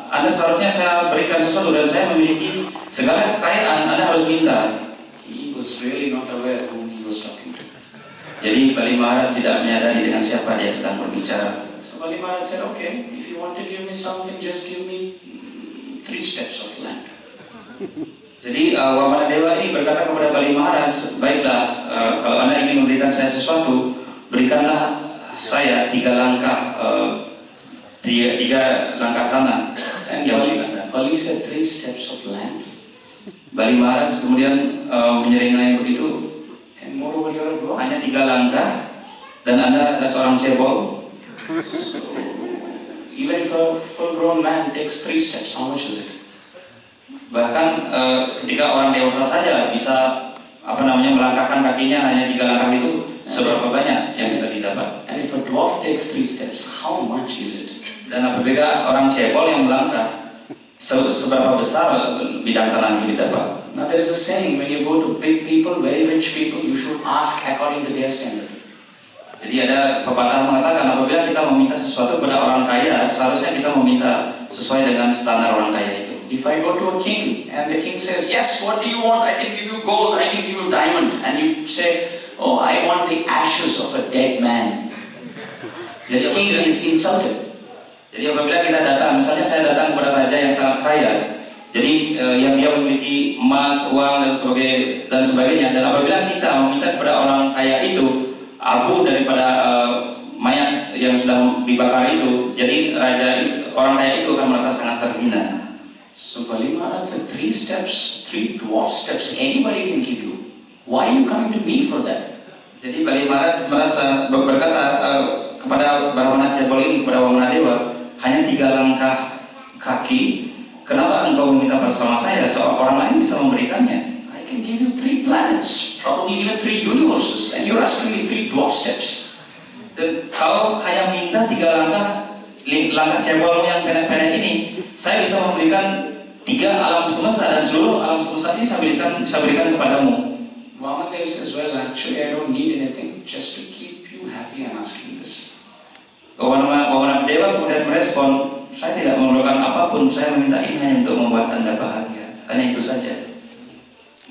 Anda seharusnya saya berikan sesuatu dan saya memiliki segala kekayaan, Anda harus minta. He was really not aware whom he was talking to. Jadi Bali Maharaj tidak menyadari dengan siapa dia sedang berbicara. So Bali Maharaj said, okay, if you want to give me something, just give me 3 steps of land. Jadi Wamana Dewa ini berkata kepada Bali Maharaj, baiklah, kalau Anda ingin memberikan saya sesuatu, berikanlah saya 3 langkah tanah. And Bali said 3 steps of land. Bali Maharaj kemudian menyeringai begitu. And moreover, you're a dwarf. Hanya 3 langkah dan Anda adalah seorang cebol. Even if a full-grown man takes 3 steps, how much is it? Bahkan ketika orang dewasa saja bisa melangkahkan kakinya hanya 3 langkah itu, seberapa banyak yang bisa didapat? And if a dwarf takes 3 steps, how much is it? Dan apabila orang cebol yang melangkah, seberapa besar bidang tanah itu didapat? Now there is a saying, when you go to big people, very rich people, you should ask according to their standard. Jadi ada pepatah mengatakan apabila kita meminta sesuatu kepada orang kaya, seharusnya kita meminta sesuai dengan standar orang kaya itu. If I go to a king and the king says, yes, what do you want? I can give you gold, I can give you diamond. And you say, oh, I want the ashes of a dead man. The king is insulted. Jadi apabila kita datang, misalnya saya datang kepada raja yang sangat kaya, Jadi yang dia memiliki emas, uang dan sebagainya. Dan apabila kita meminta kepada orang kaya itu abu daripada mayat yang sudah dibakar itu, jadi orang kaya itu akan merasa sangat terhina. So Bali Maharaj said 3 steps, 3 dwarf steps anybody can give you. Why are you coming to me for that? Jadi Bali Maharaj berkata kepada Brahmana Cebol ini, kepada Wamana Dewa, hanya 3 langkah kaki. Kenapa engkau meminta bersama saya? Orang lain bisa memberikannya. I can give you 3 planets, probably even 3 universes, and you're asking me 3 dwarf steps. Dan kau hanya minta 3 langkah cebolmu yang pendek-pendek ini, saya bisa memberikan 3 alam semesta, dan seluruh alam semesta ini bisa berikan kepadamu. Vamadev says, well, actually I don't need anything, just to keep you happy I'm asking this. Wamana Dewa kemudian merespon, saya tidak memerlukan apapun, saya meminta ini hanya untuk membuat Anda bahagia, hanya itu saja.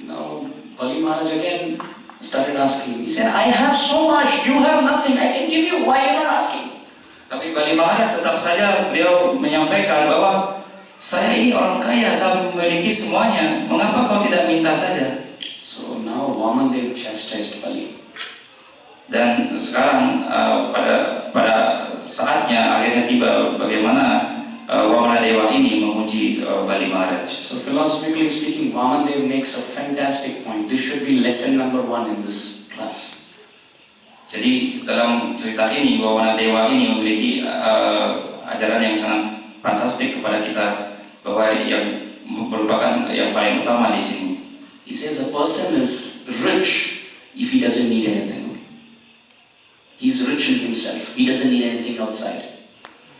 Now, Bali Maharaj again started asking. He said, I have so much, you have nothing, I can give you, why are you not asking? Tapi Bali Maharaj tetap saja beliau menyampaikan bahwa saya ini orang kaya, saya memiliki semuanya, mengapa kau tidak minta saja? So now Vamadev chastised Bali. Dan sekarang pada saatnya akhirnya tiba bagaimana Wamana Dewa ini memuji Bali Maharaj. So philosophically speaking, Vamadev makes a fantastic point. This should be lesson number 1 in this class. Jadi dalam cerita ini Wamana Dewa ini memiliki ajaran yang sangat fantastik kepada kita, bahwa yang merupakan yang paling utama di sini. He says a person is rich if he doesn't need anything. He's rich in himself. He doesn't need anything outside.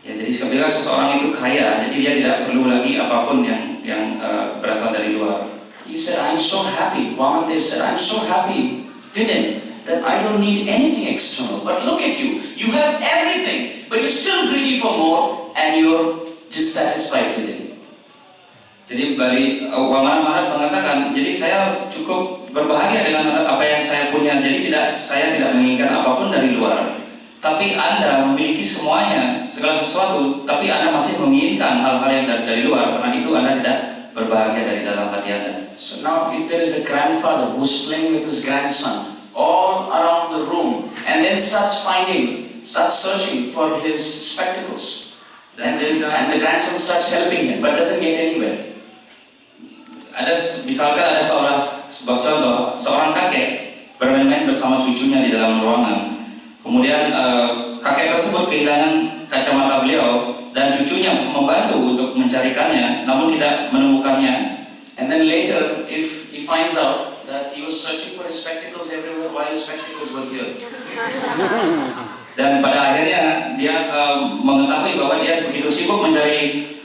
Ya, jadi ketika seseorang itu kaya, jadi dia tidak perlu lagi apapun yang berasal dari luar. He said, I'm so happy. Vamadev said, I'm so happy within that I don't need anything external. But look at you. You have everything, but you're still greedy for more and you're dissatisfied within. Jadi Wamana Maharaj mengatakan, jadi saya cukup berbahagia dengan apa yang saya punya. Jadi saya tidak menginginkan apapun dari luar. Tapi Anda memiliki semuanya, segala sesuatu, tapi Anda masih menginginkan hal-hal yang dari luar. Karena itu Anda tidak berbahagia dari dalam hati Anda. So now if there is a grandfather who's playing with his grandson all around the room and then starts searching for his spectacles, and the grandson starts helping him but doesn't get anywhere. Misalkan ada sebuah contoh, seorang kakek bermain-main bersama cucunya di dalam ruangan. Kemudian kakek tersebut kehilangan kacamata beliau dan cucunya membantu untuk mencarikannya, namun tidak menemukannya. And then later, if he finds out that he was searching for his spectacles everywhere while his spectacles were here. Dan pada akhirnya dia mengetahui bahwa dia begitu sibuk mencari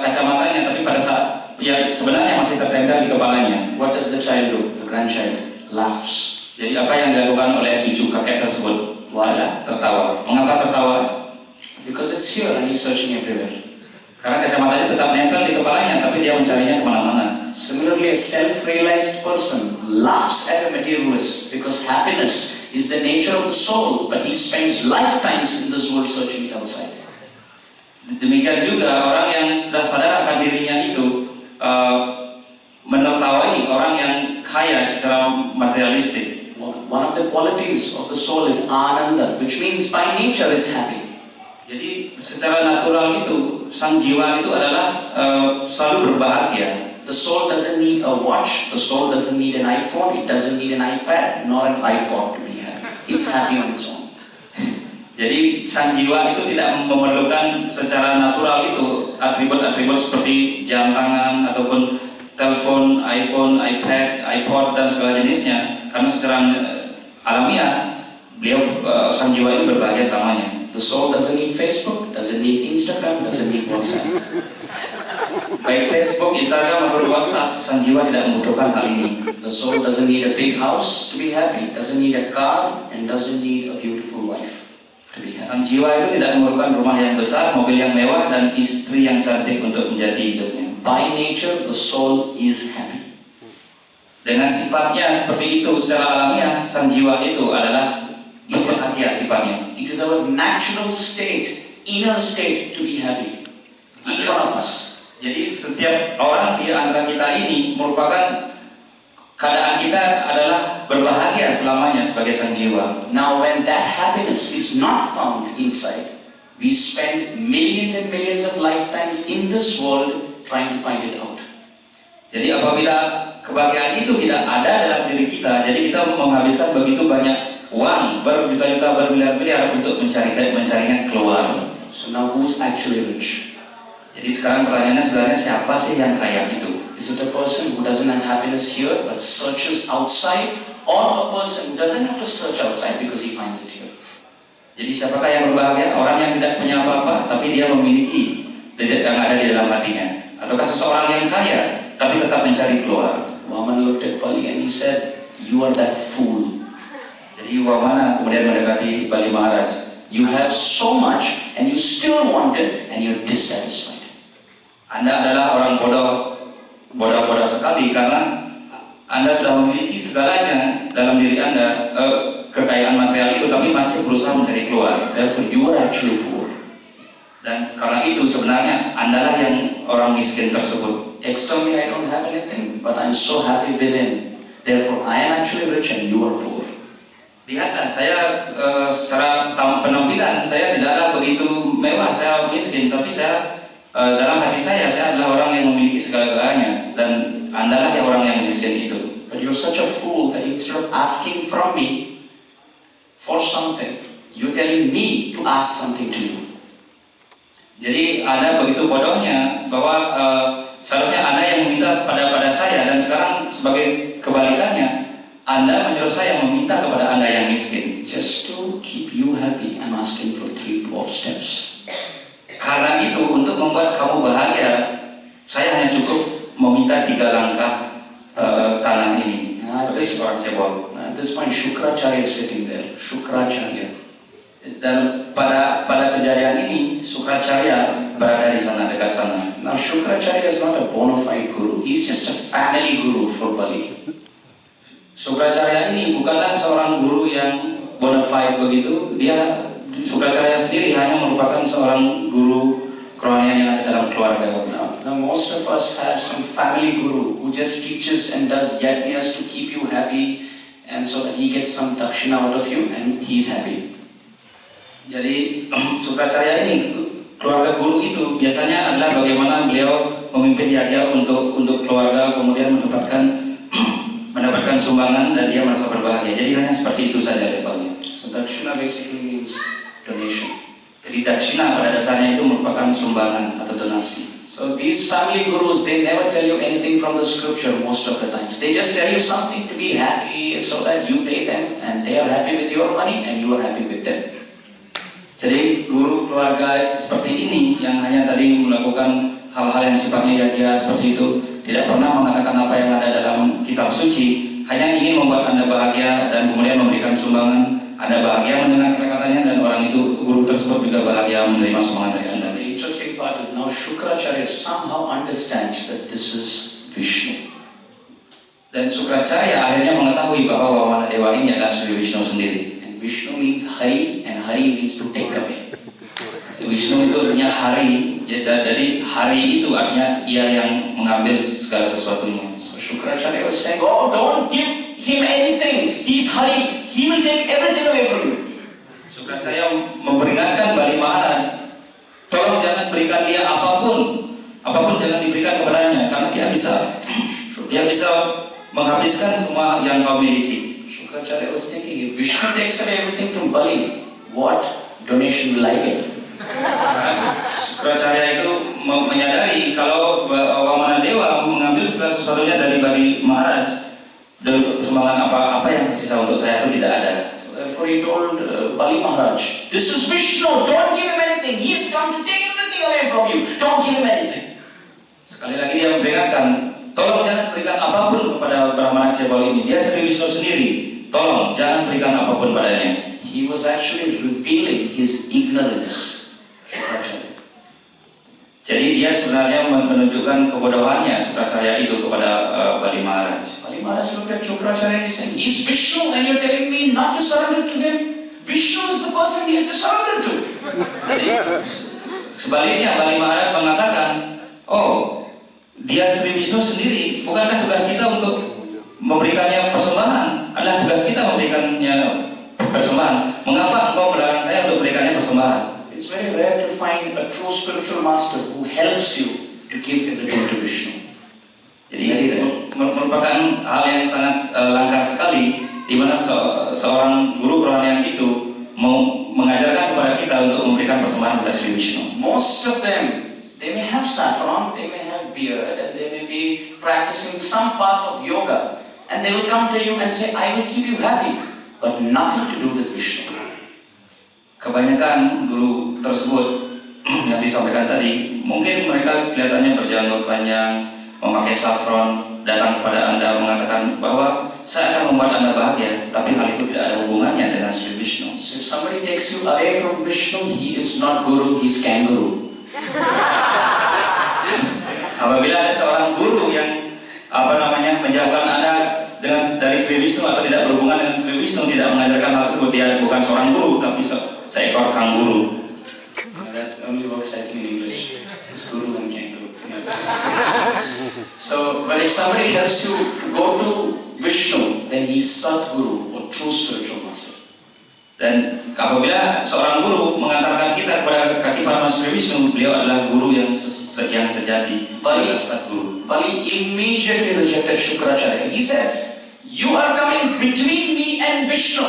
kacamatanya, tapi pada saat ya sebenarnya masih tertempel di kepalanya. What does the child do? The grandchild laughs. Jadi apa yang dilakukan oleh cucu kakek tersebut? Tertawa. Mengapa tertawa? Because it's here and he's searching everywhere. Karena kacamatanya tetap nempel di kepalanya, tapi dia mencarinya kemana-mana. Similarly, a self-realized person laughs at a materialist because happiness is the nature of the soul, but he spends lifetimes in this world searching it outside. Demikian juga orang yang sudah sadar akan dirinya itu menertawai orang yang kaya secara materialistik. One of the qualities of the soul is ananda, which means by nature it's happy. Jadi secara natural itu sang jiwa itu adalah selalu berbahagia. The soul doesn't need a watch, the soul doesn't need an iPhone, it doesn't need an iPad, nor an iPod to be happy. It's happy on its own. Jadi sang jiwa itu tidak memerlukan secara natural itu atribut-atribut seperti jam tangan ataupun telepon, iPhone, iPad, iPod dan segala jenisnya, karena secara alamiah beliau sang jiwa itu berbahagia selamanya. The soul doesn't need Facebook, doesn't need Instagram, doesn't need WhatsApp. Baik Facebook, Instagram maupun WhatsApp, sang jiwa tidak membutuhkan hal ini. The soul doesn't need a big house to be happy, doesn't need a car, and doesn't need a beautiful wife. Sang jiwa itu tidak memerlukan rumah yang besar, mobil yang mewah, dan istri yang cantik untuk menjadi hidupnya. By nature, the soul is happy. Dengan sifatnya seperti itu secara alamiah, sang jiwa itu adalah berbahagia sifatnya. It is our natural state, inner state to be happy. Each one of us. Jadi setiap orang di antara kita ini merupakan keadaan kita adalah berbahagia selamanya sebagai sang jiwa. Now when that happiness is not found inside, we spend millions and millions of lifetimes in this world trying to find it out. Jadi apabila kebahagiaan itu tidak ada dalam diri kita, jadi kita menghabiskan begitu banyak uang, berjuta-juta, bermiliar-miliar untuk mencarinya keluar. So now who's actually rich? Jadi sekarang pertanyaannya sebenarnya siapa sih yang kaya itu? Is it a person who doesn't have happiness here but searches outside, or a person who doesn't have to search outside because he finds it here? Jadi siapakah yang berbahagia? Orang yang tidak punya apa-apa tapi dia memiliki yang ada di dalam hatinya. Ataukah seseorang yang kaya tapi tetap mencari keluar? Vaman looked at Bali and he said, "You are that fool. Jadi Vamana kemudian mendekati Bali Maharaj. You have so much and you still want it and you're dissatisfied." Anda adalah orang bodoh sekali karena Anda sudah memiliki segalanya dalam diri Anda, kekayaan material itu, tapi masih berusaha mencari keluar. Therefore, you are actually poor. Dan karena itu sebenarnya Andalah yang orang miskin tersebut. Externally, I don't have anything, but I'm so happy within. Therefore, I am actually rich and you are poor. Lihatlah, saya secara penampilan saya tidaklah begitu mewah, saya miskin, tapi saya dalam hati saya adalah orang yang memiliki segala-galanya, dan Andalah yang orang yang miskin itu. But you're such a fool that instead of asking from me for something, you're telling me to ask something to you. Jadi Anda begitu bodohnya bahwa seharusnya Anda yang meminta pada saya, dan sekarang sebagai kebalikannya Anda menyuruh saya meminta kepada Anda yang miskin. Just to keep you happy, I'm asking for 3 12 steps. Karena itu, untuk membuat kamu bahagia, saya hanya cukup meminta 3 langkah tanah ini. Seperti seorang cebol. At this point, Shukracharya is sitting there. Shukracharya. Dan pada kejadian ini, Sukracharya berada di sana, dekat sana. Now, Shukracharya is not a bona fide guru. He's just a family guru for Bali. Sukracharya ini bukanlah seorang guru yang bona fide begitu. Sukracharya sendiri hanya merupakan seorang guru kerohanian yang ada dalam keluarga. Now most of us have some family guru who just teaches and does yajnas to keep you happy, and so that he gets some dakshina out of you and he's happy. Jadi Sukracharya ini, keluarga guru itu biasanya adalah bagaimana beliau memimpin yajna untuk keluarga, kemudian mendapatkan sumbangan dan dia merasa berbahagia. Jadi hanya seperti itu saja levelnya. So dakshina basically means donation. Jadi dakshina pada dasarnya itu merupakan sumbangan atau donasi. So these family gurus, they never tell you anything from the scripture most of the times. They just tell you something to be happy so that you pay them and they are happy with your money and you are happy with them. Jadi guru keluarga seperti ini yang hanya tadi melakukan hal-hal yang sifatnya yajna seperti itu, tidak pernah mengatakan apa yang ada dalam kitab suci, hanya ingin membuat Anda bahagia dan kemudian memberikan sumbangan. Anda bahagia mendengar kata-katanya dan orang itu, guru tersebut juga bahagia menerima sumbangan dari Anda. The interesting part is now Shukracharya somehow understands that this is Vishnu. Dan Sukracharya akhirnya mengetahui bahwa Wamana Dewa ini adalah Sri Vishnu sendiri. And Vishnu means Hari and Hari means to take away. Vishnu itu artinya hari, jadi hari itu artinya ia yang mengambil segala sesuatunya. So Shukracharya was saying, oh, don't give him anything. He's Hari. He will take everything away from you. Sukracharya memperingatkan Bali Maharaj, tolong jangan berikan dia apapun jangan diberikan kepadanya, karena dia bisa menghabiskan semua yang kau miliki. Shukracharya was thinking, if Vishnu takes away everything from Bali, what donation will I get? Sukracharya itu menyadari kalau Wamana Dewa mengambil segala sesuatunya dari Bali Maharaj, dan sumbangan apa yang tersisa untuk saya itu tidak ada. So therefore he told Bali Maharaj, this is Vishnu, don't give him anything. He has come to take everything away from you. Don't give him anything. Sekali lagi dia memperingatkan, tolong jangan berikan apapun kepada Brahmana Cebol ini. Dia Sri Vishnu sendiri. Tolong jangan berikan apapun padanya. He was actually revealing his ignorance. Jadi dia sebenarnya menunjukkan kebodohannya Sukracharya itu kepada Bali Maharaj. Bali Maharaj looked at Shukracharya and he said, he's Vishnu and you're telling me not to surrender to him. Vishnu is the person he has to surrender to. Jadi sebaliknya Bali Maharaj mengatakan, oh, dia Sri Wisnu sendiri, bukankah tugas kita untuk memberikannya persembahan? Adalah tugas kita memberikannya persembahan. Mengapa engkau melarang saya untuk memberikannya persembahan? It's very rare to find a true spiritual master who helps you to give everything to Vishnu. Jadi merupakan hal yang sangat langka sekali di mana seorang guru kerohanian itu mau mengajarkan kepada kita untuk memberikan persembahan kepada Sri Wisnu. Most of them, they may have saffron, they may have beard, and they may be practicing some part of yoga, and they will come to you and say, I will keep you happy, but nothing to do with Vishnu. Kebanyakan guru tersebut yang disampaikan tadi, mungkin mereka kelihatannya berjanggut panjang, memakai saffron, datang kepada Anda mengatakan bahwa saya akan membuat Anda bahagia, tapi hal itu tidak ada hubungannya dengan Sri Wisnu. So if somebody takes you away from Vishnu, he is not guru, he is kangaroo. Apabila ada seorang guru yang menjauhkan Anda dari Sri Wisnu atau tidak berhubungan dengan Sri Wisnu, tidak mengajarkan hal tersebut, dia bukan seorang guru tapi seekor kanguru. That only works I think in English. It's guru and kangaroo. So, but if somebody helps you to go to Vishnu, then he is Satguru or true spiritual master. Dan apabila seorang guru mengantarkan kita kepada kaki Parama Sri Wisnu, beliau adalah guru yang sejati. Bali immediately rejected Shukracharya. He said, "You are coming between me and Vishnu.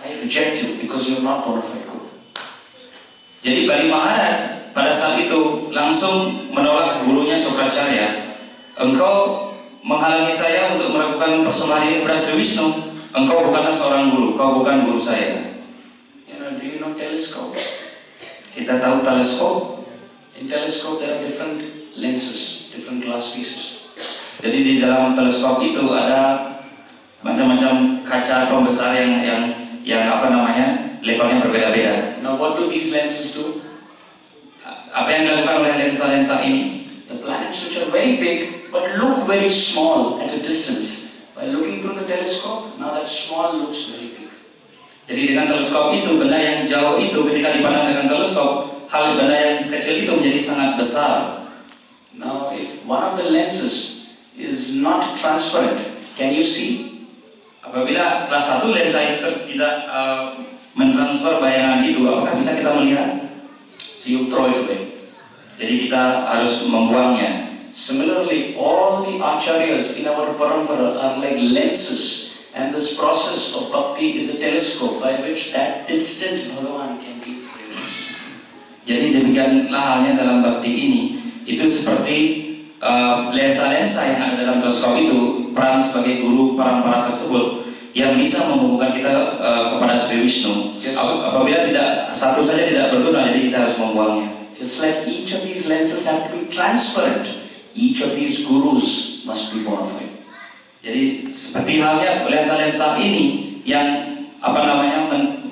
I reject you because you are not bona fide guru." Jadi Bali Maharaj pada saat itu langsung menolak gurunya Shukracharya. Engkau menghalangi saya untuk melakukan persembahan ini kepada Sri Wisnu. Engkau bukanlah seorang guru, kau bukan guru saya. Do you know telescope? Kita tahu teleskop. In telescope there are different lenses, different glass pieces. Jadi di dalam teleskop itu ada macam-macam kaca pembesar yang levelnya berbeda-beda. Now what do these lenses do? Apa yang dilakukan oleh lensa-lensa ini? The planets which are very big but look very small at a distance. By looking through the telescope, now that small looks very big. Jadi dengan teleskop itu, benda yang jauh itu ketika dipandang dengan teleskop, benda yang kecil itu menjadi sangat besar. Now if one of the lenses is not transparent, can you see? Apabila salah satu lensa itu tidak mentransfer bayangan itu, apakah bisa kita melihat? So you throw it away. Jadi kita harus membuangnya. Similarly, all the acharyas in our parampara are like lenses, and this process of bhakti is a telescope by which that distant Bhagavan can be realized. Jadi demikianlah halnya dalam bhakti ini, itu seperti lensa-lensa yang ada dalam teleskop itu, peran sebagai guru parampara tersebut yang bisa menghubungkan kita kepada Sri Wisnu. Apabila satu saja tidak berguna, jadi kita harus membuangnya. Just like each of these lenses have to be transparent, each of these gurus must be bona fide. Jadi seperti halnya lensa-lensa ini yang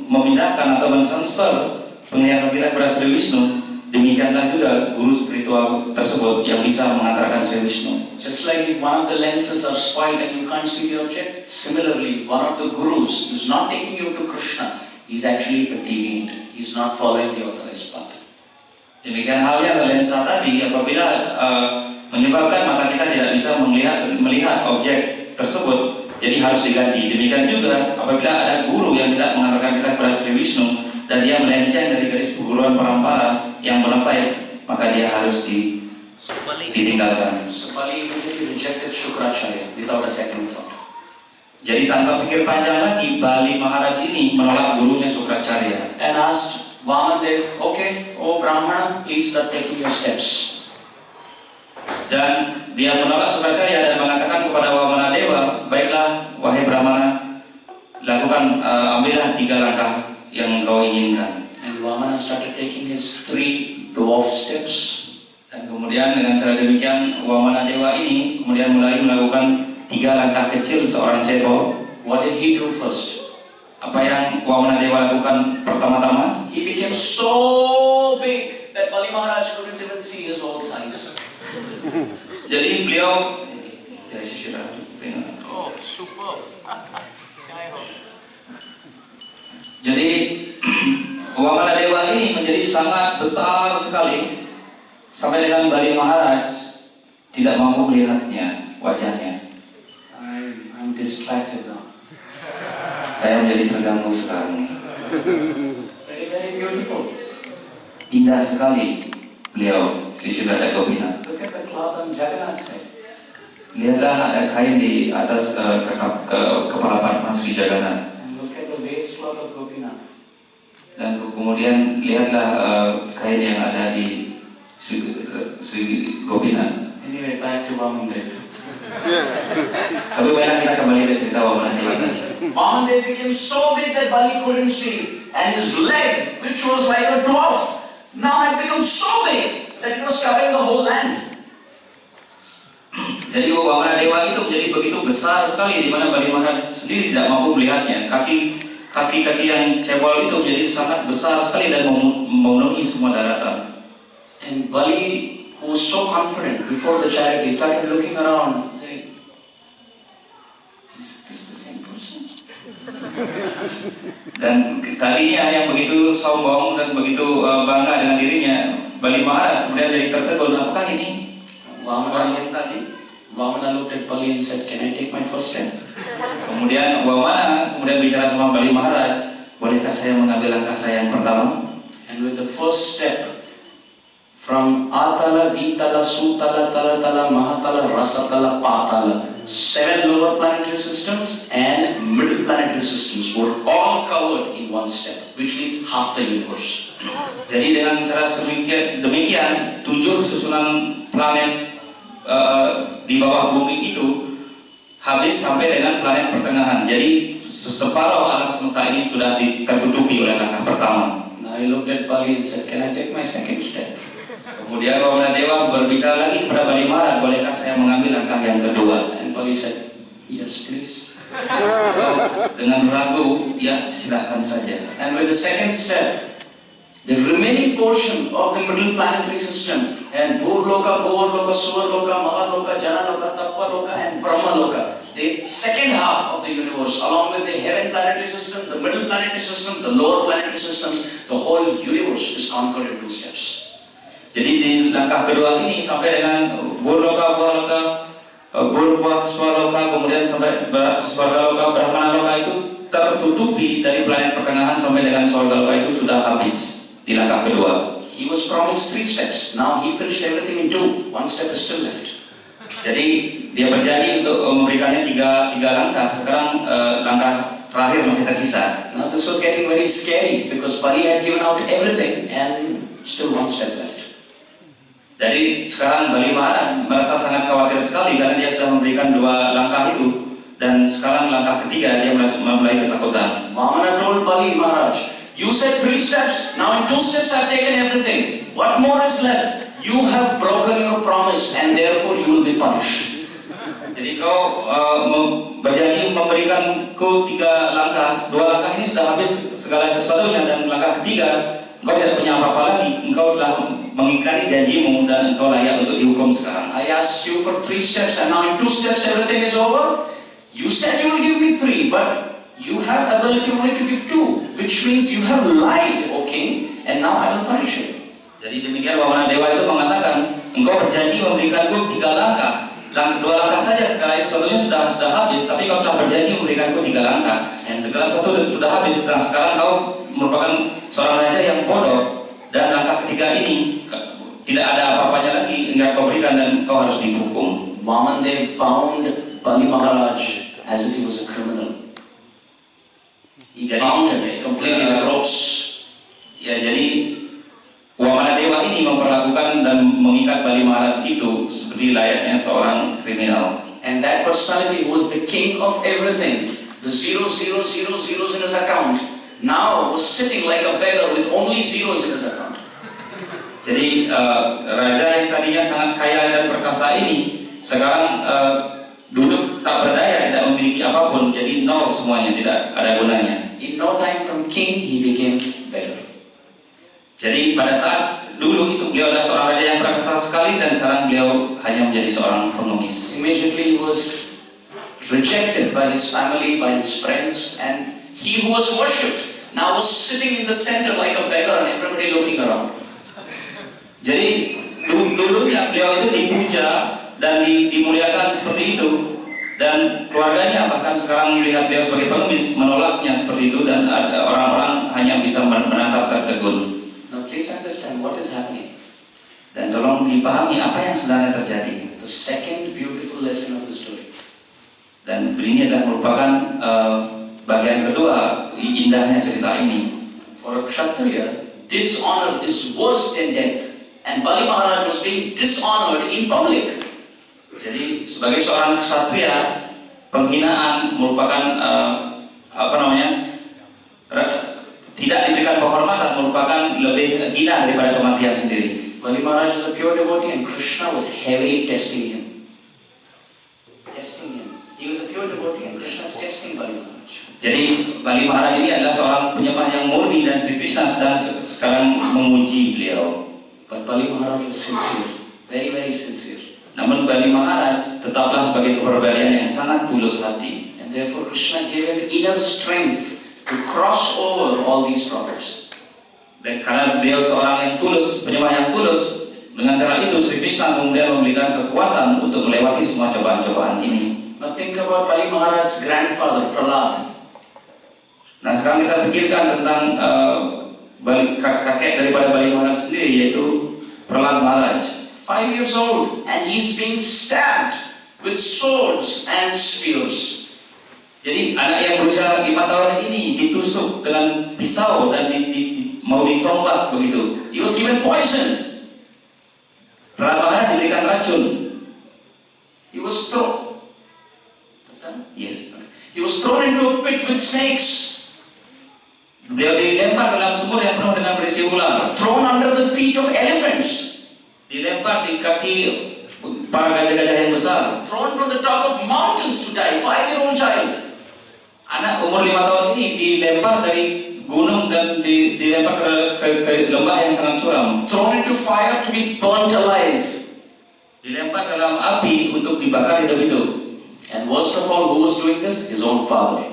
memindahkan atau mentransfer penglihatan kita kepada Sri Wisnu, demikianlah juga guru spiritual tersebut yang bisa mengantarkan Sri Wisnu. Just like if one of the lenses are spoiled and you can't see the object, similarly one of the gurus is not taking you to Krishna, he's actually a deviant, he's not following the authorized path. Demikian halnya lensa tadi, apabila menyebabkan mata kita tidak bisa melihat objek tersebut, jadi harus diganti. Demikian juga apabila ada guru yang tidak mengantarkan kita kepada Sri Wisnu dan dia melenceng dari garis perguruan parampara yang bona fide, maka dia harus ditinggalkan. So Bali immediately rejected Shukracharya without a second thought. Jadi tanpa pikir panjang lagi, Bali Maharaj ini menolak gurunya Shukracharya and asked Vamadev, okay, oh Brahmana, please start taking your steps. Dan dia menolak Shukracharya dan mengatakan kepada Wamanadewa, baiklah wahai Brahmana, lakukan ambillah 3 langkah yang kau inginkan. And Vamana started taking his 3 dwarf steps. Dan kemudian dengan cara demikian Wamanadewa ini kemudian mulai melakukan 3 langkah kecil seorang cebol. What did he do first? Apa yang Wamanadewa lakukan pertama-tama? He became so big that Bali Maharaj couldn't even see his whole size. Jadi beliau super. Jadi Wamanadewa ini menjadi sangat besar sekali. Sampai dengan Bali Maharaj tidak mampu melihatnya, wajahnya. I'm distracted now. Saya menjadi terganggu sekarang. Very, very beautiful. Indah sekali beliau, Sri Siddhartha Gopinath. Look at the cloth on Jagannath's head. Lihatlah kain di atas kepala Padma Sri Jagannath. And look at the waistcloth of Gopinath. Dan kemudian lihatlah kain yang ada di Sri Gopinath. Anyway, back to Vamandev. Tapi banyak kita kembali ke cerita Wamana Dewa tadi. Vamandev became so big that Bali couldn't see, and his leg, which was like a dwarf, now had become so big that it was covering the whole land. Jadi Wamana Dewa itu menjadi begitu besar sekali di mana Bali Maharaj sendiri tidak mampu melihatnya. Kaki-kaki yang cebol itu menjadi sangat besar sekali dan memenuhi semua daratan. And Bali, who was so confident before the chariot, he started looking around, saying, "Is this the same person?" Dan tadinya yang begitu sombong dan begitu bangga dengan dirinya, Bali Maharaj kemudian jadi tertegun, apakah ini orang yang tadi? Vamana looked at Bali and said, "Can I take my first step?" Kemudian Wamana bicara sama Bali Maharaj, bolehkah saya mengambil langkah saya yang pertama? And with the first step, from Atala, Vitala, Sutala, Talatala, Mahatala, Rasatala, Patala, 7 lower planetary systems and middle planetary systems were all covered in one step, which means half the universe. Jadi dengan cara demikian 7 susunan planet di bawah bumi itu habis sampai dengan planet pertengahan. Jadi separuh alam semesta ini sudah tertutupi oleh langkah pertama. Now he looked at Bali and said, "Can I take my second step?" Kemudian Wamana Dewa berbicara lagi kepada Bali Maharaj, bolehkah saya mengambil langkah yang kedua? And Bali said, "Yes, please." Dengan ragu, ya silahkan saja. And with the second step, the remaining portion of the middle planetary system, and Bhurloka, Bhuvarloka, Suvarloka, Mahaloka, Janaloka, Tappaloka, and Brahmaloka, the second half of the universe, along with the heaven planetary system, the middle planetary system, the lower planetary systems, the whole universe is conquered in 2 steps. Jadi di langkah kedua ini sampai dengan Bhurloka, Bhuvarloka, Bhurva, Swaloka, kemudian sampai Swargaloka, Brahmanaloka itu tertutupi dari planet pertengahan sampai dengan Swargaloka itu sudah habis di langkah kedua. He was promised 3 steps. Now he finished everything in 2. 1 step is still left. Jadi dia berjanji untuk memberikannya tiga langkah. Sekarang langkah terakhir masih tersisa. Now this was getting very scary because Bali had given out everything and still 1 step left. Jadi sekarang Bali Maharaj merasa sangat khawatir sekali karena dia sudah memberikan 2 langkah itu dan sekarang langkah ketiga dia mulai ketakutan. Vamana told Bali Maharaj, "You said 3 steps. Now in 2 steps I've taken everything. What more is left? You have broken your promise and therefore you will be punished." Jadi kau berjanji memberikanku 3 langkah, 2 langkah ini sudah habis segala sesuatunya dan langkah ketiga engkau tidak punya apa-apa lagi. Engkau telah mengingkari janjimu dan engkau layak untuk dihukum sekarang. I asked you for 3 steps and now in 2 steps everything is over. You said you will give me 3, but you have ability only to give 2, which means you have lied, O king, and now I will punish you. Jadi demikian Wamana Dewa itu mengatakan, engkau berjanji memberikanku 3 langkah. 2 langkah saja segala sesuatunya sudah habis, tapi kau telah berjanji memberikanku 3 langkah. Dan segala sesuatu sudah habis, dan sekarang kau merupakan seorang raja yang bodoh. Dan langkah ketiga ini tidak ada apa-apanya lagi yang kau berikan dan kau harus dihukum. Vamandev bound Bali Maharaj as if he was a criminal. He bound him completely with ropes. Ya, jadi Wamana Dewa ini memperlakukan dan mengikat Bali Maharaj itu seperti layaknya seorang kriminal. And that personality was the king of everything. The 0, 0, 0, zeros in his account now was sitting like a beggar with only zeros in his account. Jadi raja yang tadinya sangat kaya dan perkasa ini sekarang duduk tak berdaya, tidak memiliki apapun, jadi nol semuanya, tidak ada gunanya. In no time from king he became beggar. Jadi pada saat dulu itu beliau adalah seorang raja yang perkasa sekali dan sekarang beliau hanya menjadi seorang pengemis. Immediately he was rejected by his family, by his friends, and he who was worshipped now was sitting in the center like a beggar and everybody looking around. Jadi dan dimuliakan seperti itu, dan keluarganya bahkan sekarang melihat beliau sebagai pengemis menolaknya seperti itu, dan orang-orang hanya bisa menatap tertegun. Now please understand what is happening. Dan tolong dipahami apa yang sebenarnya terjadi. The second beautiful lesson of the story. Dan ini adalah merupakan bagian kedua indahnya cerita ini. For a Kshatriya, dishonor is worse than death. And Bali Maharaj was being dishonored in public. Jadi sebagai seorang ksatria, penghinaan merupakan tidak diberikan penghormatan merupakan lebih hina daripada kematian sendiri. Bali Maharaj is a pure devotee and Krishna was heavily testing him. He was a pure devotee and Krishna is testing Bali Maharaj. Jadi Bali Maharaj ini adalah seorang penyembah yang murni dan Sri Krishna sedang sekarang menguji beliau. But Bali Maharaj was sincere, very very sincere. Namun Bali Maharaj tetaplah sebagai kepribadian yang sangat tulus hati. And therefore Krishna gave him inner strength to cross over all these problems. Dan karena beliau seorang yang tulus, penyembah yang tulus, dengan cara itu Sri Krishna kemudian memberikan kekuatan untuk melewati semua cobaan-cobaan ini. Now think about Bali Maharaj's grandfather Prahlad. Nah sekarang kita pikirkan tentang kakek daripada Bali Maharaj sendiri, yaitu Prahlad Maharaj. 5 years old and he's being stabbed with swords and spears. Jadi anak yang berusia 5 tahun ini ditusuk dengan pisau dan mau ditombak begitu. He was given poison. Prahlad Maharaj diberikan racun. He was thrown. Yes. He was thrown into a pit with snakes. Beliau dilempar dalam sumur yang penuh dengan berisi ular. Thrown under the feet of elephants. Dilempar di kaki para gajah-gajah yang besar. Thrown from the top of mountains to die. 5-year-old child. Anak umur 5 tahun ini dilempar dari gunung dan dilempar ke lembah yang sangat curam. Thrown into fire to be burnt alive. Dilempar dalam api untuk dibakar hidup-hidup. And worst of all, who was doing this? His own father.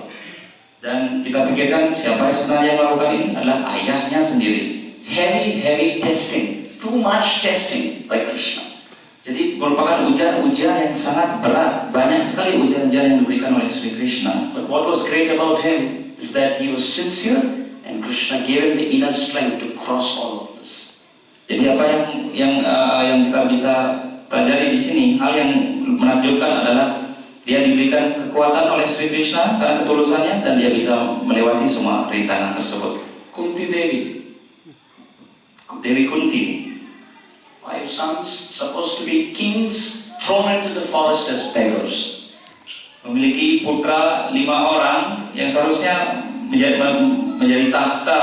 Dan kita pikirkan siapa sebenarnya yang melakukan ini adalah ayahnya sendiri. Heavy testing. Too much testing by Krishna. Jadi merupakan ujian-ujian yang sangat berat. Banyak sekali ujian-ujian yang diberikan oleh Sri Krishna. But what was great about him is that he was sincere and Krishna gave him the inner strength to cross all of this. Jadi apa yang kita bisa pelajari di sini, hal yang menakjubkan adalah dia diberikan kekuatan oleh Sri Krishna karena ketulusannya dan dia bisa melewati semua rintangan tersebut. Kunti Dewi Kunti, 5 sons supposed to be kings thrown into the forest as beggars. memiliki putra 5 orang yang seharusnya menjadi tahta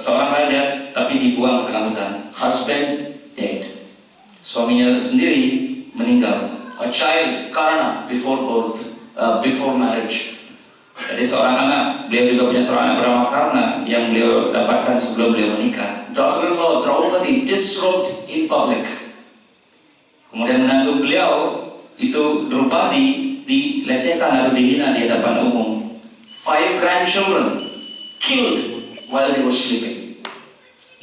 seorang raja, tapi dibuang ke tengah hutan. Husband dead. Suaminya sendiri meninggal. A child, Karna, before marriage. Jadi seorang anak, beliau juga punya seorang anak bernama Karna yang beliau dapatkan sebelum beliau menikah. Daughter-in-law Draupadi disrobed in public. Kemudian menantu beliau itu Draupadi dilecehkan atau dihina di hadapan umum. 5 grandchildren killed while they were sleeping.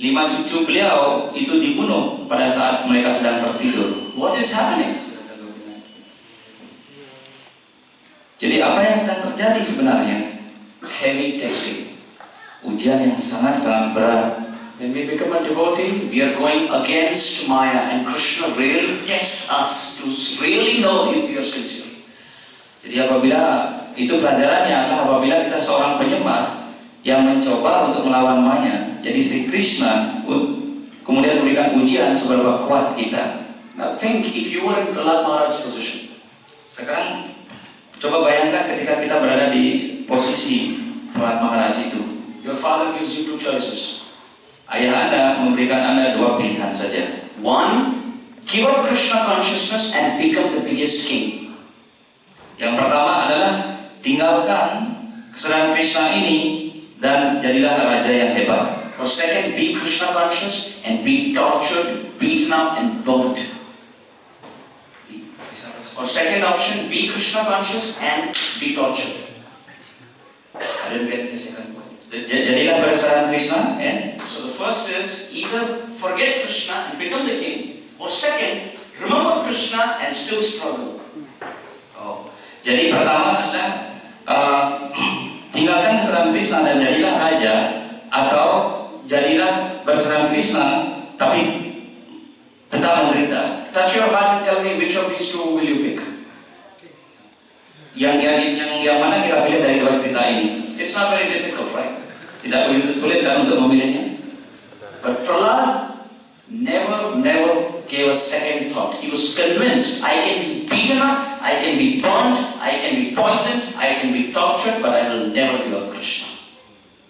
5 cucu beliau itu dibunuh pada saat mereka sedang tertidur. What is happening? Jadi apa yang sedang terjadi sebenarnya? Heavy testing. Ujian yang sangat-sangat berat. When we become a devotee, we are going against Maya, and Krishna really tests us to really know if we are sincere. Jadi apabila itu pelajarannya adalah apabila kita seorang penyembah yang mencoba untuk melawan Maya, jadi Sri Krishna kemudian memberikan ujian seberapa kuat kita. Now think, if you were in Prahlad Maharaj's position. Sekarang coba bayangkan ketika kita berada di posisi Prahlad Maharaj itu. Your father gives you 2 choices. Ayah Anda memberikan Anda 2 pilihan saja. 1, give up Krishna consciousness and become the biggest king. Yang pertama adalah tinggalkan kesadaran Krishna ini dan jadilah raja yang hebat. Or second, be Krishna conscious and be tortured, beaten up and burnt. Or second option, be Krishna conscious and be tortured. I didn't get the second one. Jadilah berdasarkan Krishna, and So the first is either forget Krishna and become the king, or second, remember Krishna and still struggle. Oh, jadi pertama adalah tinggalkan kesenangan Krishna dan jadilah raja, atau jadilah berkesenangan Krishna tapi tetap menderita. Touch your heart and tell me which of these two will you pick. Yang mana kita pilih dari dua cerita ini? It's not very difficult, right? Tidak begitu sulit kan untuk memilihnya. But Prahlad never gave a second thought. He was convinced, I can be beaten up, I can be burnt, I can be poisoned, I can be tortured, but I will never give up Krishna.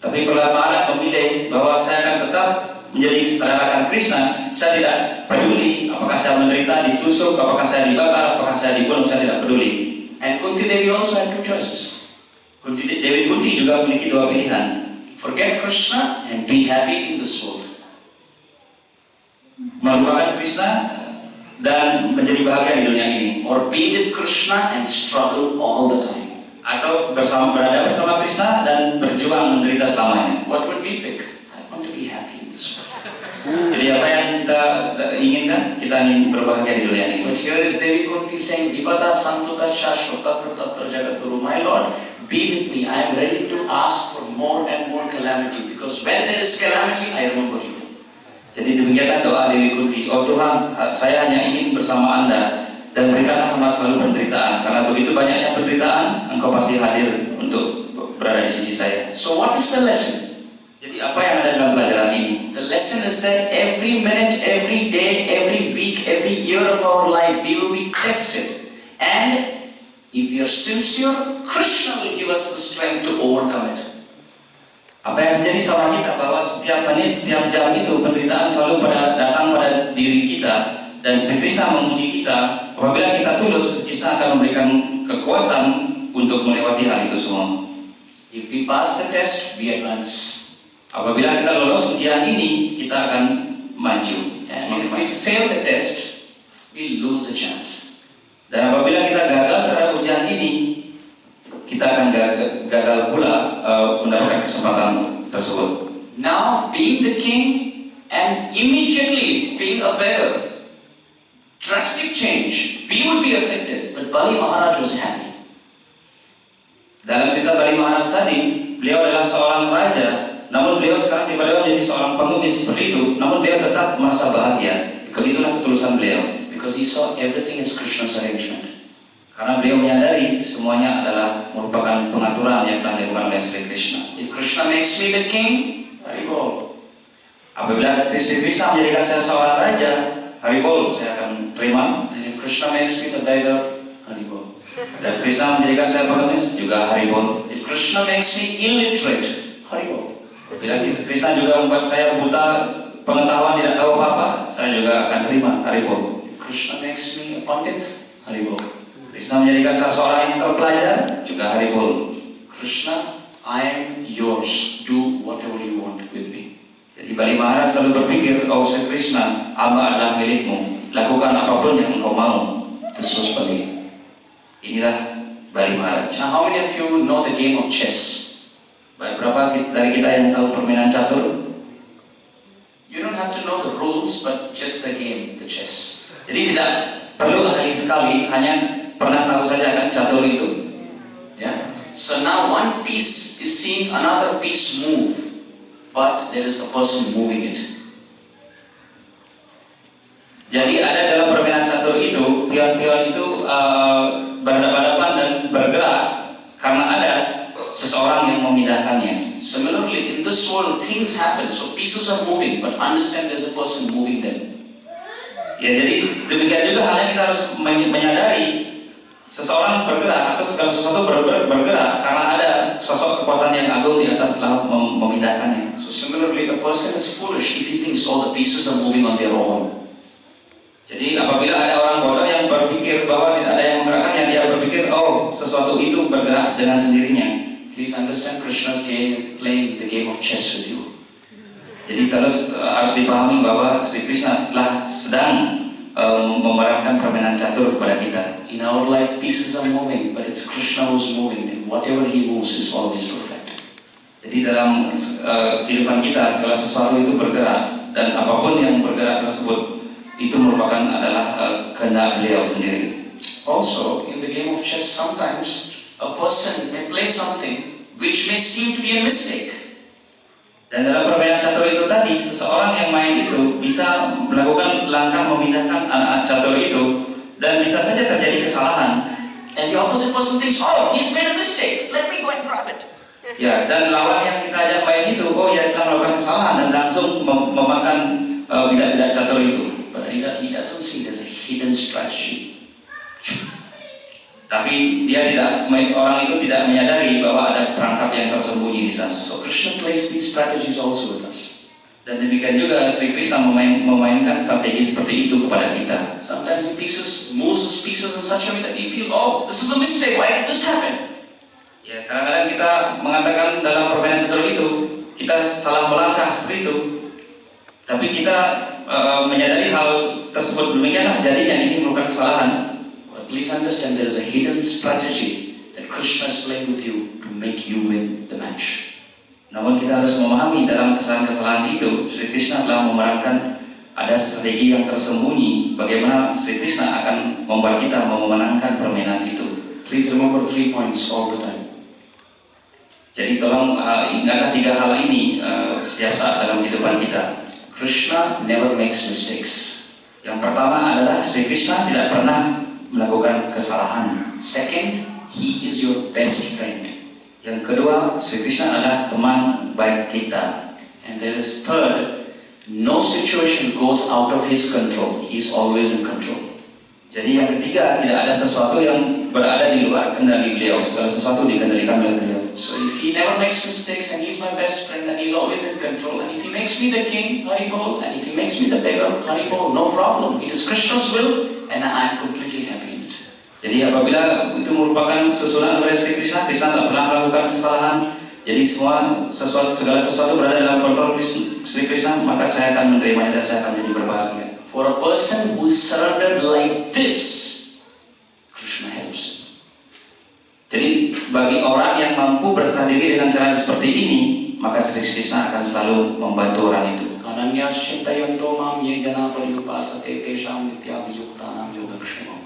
Tapi Prahlad memilih bahwa saya akan tetap menjadi saudarakan Krishna. Saya tidak peduli apakah saya menderita, ditusuk, apakah saya dibakar, apakah saya dibunuh, saya tidak peduli. And Kunti Devi also had two choices. Dewi Kunti juga memiliki dua pilihan. Forget Krishna and be happy in this world. Melupakan Krishna dan menjadi bahagia di dunia ini. Or be with Krishna and struggle all the time. Atau berada bersama Krishna dan berjuang menderita selamanya. What would we pick? I want to be happy in this world. Jadi apa yang kita inginkan? Kita ingin berbahagia di dunia ini. But here is Devi Kunti saying, Vivada Santuta Shashvata Tatra Jagatguru. My Lord, be with me. I am ready to ask for more and more calamity. Because when there is calamity, I remember you. Jadi demikianlah doa Dewi Kunti. Oh Tuhan, saya hanya ingin bersama Anda dan berikanlah hamba selalu penderitaan. Karena begitu banyaknya penderitaan, Engkau pasti hadir untuk berada di sisi saya. So what is the lesson? Jadi apa yang ada dalam pelajaran ini? The lesson is that every minute, every day, every week, every year of our life, we will be tested. And if we are sincere, Krishna will give us the strength to overcome it. Apa yang terjadi sama kita bahwa setiap menit, setiap jam itu penderitaan selalu datang pada diri kita, dan Sri Krishna menguji kita. Apabila kita tulus, Krishna akan memberikan kekuatan untuk melewati hal itu semua. If we pass the test, we advance. Apabila kita lolos ujian ini, kita akan maju. And if we fail the test, we lose the chance. Dan apabila kita gagal terhadap ujian ini, kita akan gagal pula mendapatkan kesempatan tersebut. Now, being the king and immediately being a beggar, drastic change, we would be affected. But Bali Maharaj was happy. Dalam cerita Bali Maharaj tadi, beliau adalah seorang raja, namun beliau sekarang tiba-tiba menjadi seorang pengemis seperti itu, namun beliau tetap merasa bahagia. Itulah ketulusan beliau. Because he saw everything as Krishna's arrangement. Karena beliau menyadari semuanya adalah merupakan pengaturan yang telah dilakukan oleh Sri Krishna. If Krishna makes me the king, Haribol. Apabila Sri Krishna menjadikan saya seorang raja, Haribol, saya akan terima. And if Krishna makes me the beggar, Haribol. Dan Krishna menjadikan saya pengemis, juga Haribol. If Krishna makes me illiterate, Haribol. Apabila Krishna juga membuat saya buta, pengetahuan tidak tahu apa-apa, saya juga akan terima, Haribol. If Krishna makes me a pandit, Haribol. Krishna menjadikan saya seorang yang terpelajar, juga Haribol. Krishna, I am yours. Do whatever you want with me. Jadi Bali Maharaj selalu berpikir, oh Sri Krishna, hamba adalah milikmu. Lakukan apapun yang engkau mau. This was Bali. Inilah Bali Maharaj. Now, how many of you know the game of chess? Berapa dari kita yang tahu permainan catur? You don't have to know the rules, but just the game, the chess. Jadi tidak perlu ahli sekali, hanya pernah tahu saja kan catur itu. Yeah. So now one piece is seeing another piece move, but there is a person moving it. Jadi ada dalam permainan catur itu, pion-pion itu berhadapan-hadapan dan bergerak karena ada seseorang yang memindahkannya. Similarly, in this world, things happen. So pieces are moving, but understand there's a person moving them. Ya, jadi demikian juga halnya kita harus menyadari seseorang bergerak atau segala sesuatu bergerak karena ada sosok kekuatan yang agung di atas telah memindahkannya. So similarly, a person is foolish if he thinks all the pieces are moving on their own. Jadi apabila ada orang bodoh yang berpikir bahwa tidak ada yang menggerakkannya, dia berpikir, oh sesuatu itu bergerak dengan sendirinya. Please understand Krishna's game, playing the game of chess with you. Jadi terus harus dipahami bahwa Sri Krishna sedang memerankan permainan catur kepada kita. In our life, pieces are moving, but it's Krishna who's moving, and whatever he moves is always perfect. Jadi dalam kehidupan kita segala sesuatu itu bergerak, dan apapun yang bergerak tersebut itu merupakan adalah kehendak beliau sendiri. Also, in the game of chess, sometimes a person may play something which may seem to be a mistake. Dan dalam permainan catur itu tadi, seseorang yang main itu bisa melakukan langkah memindahkan anak catur itu dan bisa saja terjadi kesalahan. And the opposite person thinks, oh, he's made a mistake, let me go and grab it. Ya, dan lawan yang kita ajak main itu, oh ya telah melakukan kesalahan dan langsung memakan bidak-bidak catur itu. But he doesn't see there's a hidden strategy. Tapi orang itu tidak menyadari bahwa ada perangkap yang tersembunyi di sana. So Krishna plays these strategies also with us. Dan demikian juga Sri Krishna memainkan strategi seperti itu kepada kita. Sometimes he moves his pieces in such a way that we feel, oh, this is a mistake, why did this happen? Ya, kadang-kadang kita mengatakan dalam permainan catur itu, kita salah melangkah seperti itu. Tapi kita menyadari hal tersebut, demikianlah jadinya ini merupakan kesalahan. Please understand there is a hidden strategy that Krishna is playing with you to make you win the match. Namun kita harus memahami dalam kesalahan-kesalahan itu, Sri Krishna telah memerankan ada strategi yang tersembunyi bagaimana Sri Krishna akan membuat kita memenangkan permainan itu. Please remember 3 points all the time. Jadi tolong ingatlah 3 hal ini setiap saat dalam kehidupan kita. Krishna never makes mistakes. Yang pertama adalah Sri Krishna tidak pernah melakukan kesalahan. Second, he is your best friend. Yang kedua, Sri Krishna adalah teman baik kita. And there is third, no situation goes out of his control. He is always in control. Jadi yang ketiga, tidak ada sesuatu yang berada di luar kendali beliau. Segala sesuatu dikendalikan oleh beliau. So if he never makes mistakes and he's my best friend and he's always in control, and if he makes me the king, Haribol, and if he makes me the beggar, Haribol, no problem. It is Krishna's will and I am completely happy in it. Jadi apabila itu merupakan susunan oleh Sri Krishna, Krishna tak pernah melakukan kesalahan. Jadi segala sesuatu berada dalam kontrol Sri Krishna, maka saya akan menerimanya dan saya akan menjadi berbahagia. For a person who is surrendered like this, Krishna helps him. Jadi bagi orang yang mampu berserah diri dengan cara seperti ini, maka Sri Krishna akan selalu membantu orang itu. Ananya shintayanto mam ye jana paryupasate tesham nityabhiyuktanam yogakshamam.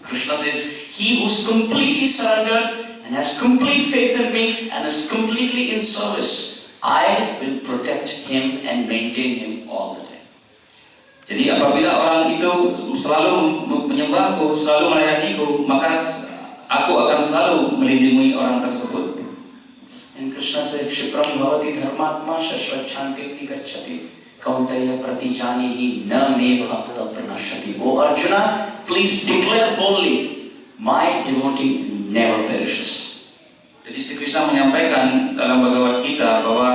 Krishna says, he who's completely surrendered and has complete faith in me and is completely in service, I will protect him and maintain him all the time. Jadi apabila orang itu selalu menyembahku, selalu melayaniku, maka aku akan selalu melindungi orang tersebut. And Krishna said, Kshipram bhavati dharmatma shashvachanti gacchati kaunteya pratijanihi na me bhakta pranashati. O Arjuna, please declare boldly, my devotee never perishes. Jadi Sri Krishna menyampaikan dalam Bhagavad Gita bahwa,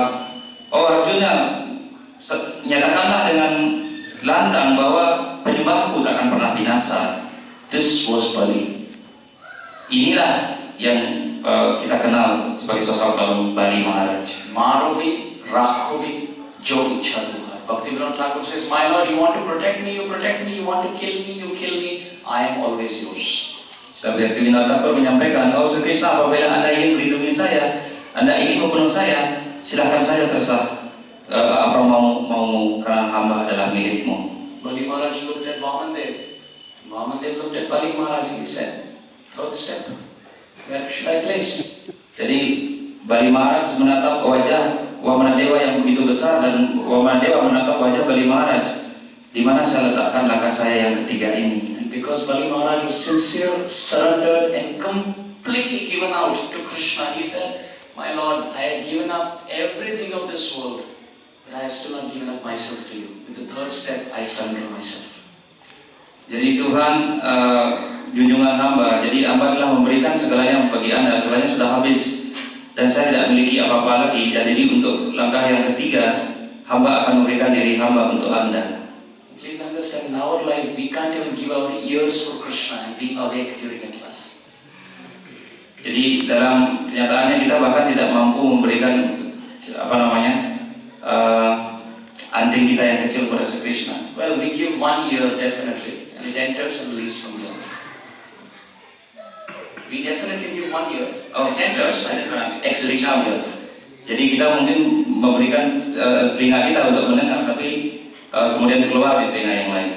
oh Arjuna, nyatakanlah dengan lantang bahwa penyembahku tak akan pernah binasa. This was Bali. Inilah yang kita kenal sebagai sosok dalam Bali Maharaj. Marobi, Rakhobi, Jo Ichha. Bhaktivinoda Thakur says, my Lord, you want to protect me, you protect me, you want to kill me, you kill me, I am always yours. Bhaktivinoda Thakur menyampaikan, oh Sri Krishna, apabila Anda ingin melindungi saya, Anda ingin membunuh saya, silahkan saja terserah apa mau karena hamba adalah milikmu. Bali Maharaj looked at Vamandev. Vamandev looked at Bali Maharaj and he said, third step, where should I place? Jadi Bali Maharaj menatap wajah Wamanadewa yang begitu besar dan Wamanadewa menatap wajah Bali Maharaj. Di mana saya letakkan langkah saya yang ketiga ini? And because Bali Maharaj was sincere, surrendered and completely given out to Krishna, he said, my Lord, I have given up everything of this world, but I have still not given up myself to you. With the third step, I surrender myself. Jadi Tuhan, junjungan hamba, jadi hamba telah memberikan segalanya bagi Anda, segalanya sudah habis. Dan saya tidak memiliki apa-apa lagi. Dan jadi untuk langkah yang ketiga, hamba akan memberikan diri hamba untuk Anda. Please understand, in our life we can't even give our ears for Krishna and be awake during a class. Jadi dalam kenyataannya kita bahkan tidak mampu memberikan anting kita yang kecil kepada Sri Krishna. Well, we give 1 year definitely, and it enters and leaves from here. We definitely give 1 year. Oh, enters and exits from here. Jadi kita mungkin memberikan telinga kita untuk mendengar, tapi kemudian keluar di telinga yang lain.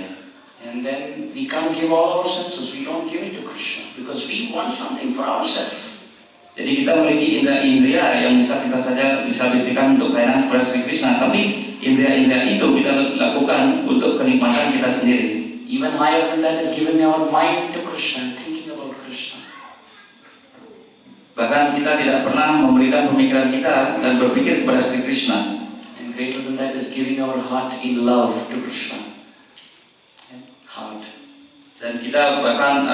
And then we can't give all our senses. We don't give it to Krishna because we want something for ourselves. Jadi kita memiliki indera-indera yang bisa kita saja bisa bisikan untuk pelayanan kepada Sri Krishna, tapi indera-indera itu kita lakukan untuk kenikmatan kita sendiri. Even higher than that is giving our mind to Krishna, thinking about Krishna. Bahkan kita tidak pernah memberikan pemikiran kita dan berpikir kepada Sri Krishna. And greater than that is giving our heart in love to Krishna. Heart. Dan kita bahkan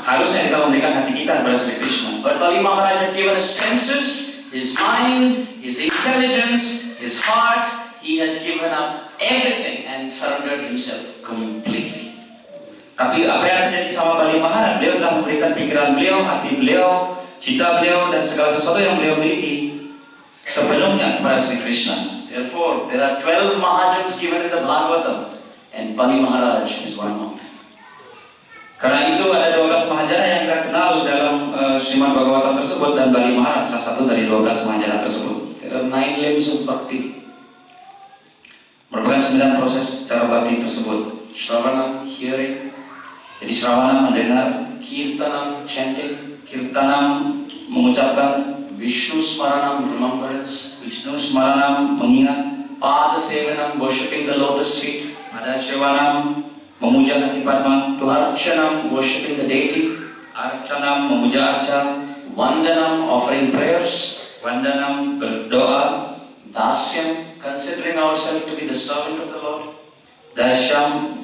harusnya kita memberikan hati kita kepada Sri Krishna. But Bali Maharaj had given his senses, his mind, his intelligence, his heart. He has given up everything and surrendered himself completely. Tapi apa yang terjadi sama Bali Maharaj? Beliau telah memberikan pikiran beliau, hati beliau, cita beliau, dan segala sesuatu yang beliau miliki sepenuhnya kepada Sri Krishna. Therefore, there are 12 Mahajans given in the Bhagavatam, and Bali Maharaj is one among them. Karena itu ada 12 mahajana yang kita kenal dalam Srimad Bhagavatam tersebut, dan Bali Maharaj salah satu dari 12 mahajana tersebut. There are 9 limbs of bhakti. Merupakan 9 proses cara bakti tersebut. Shravanam, hearing. Jadi Shravanam mendengar, Kirtanam, chanting. Kirtanam mengucapkan, Vishnu Smaranam, remembrance. Vishnu Smaranam mengingat, Pada Sevanam, worshipping the lotus feet. Pada Sevanam memuja hati Padma Tuhan. Archanam, worshipping the deity. Arcanam memuja Arca. Vandanam, offering prayers. Vandanam berdoa. Dasyam, considering ourselves to be the servant of the Lord. Dasyam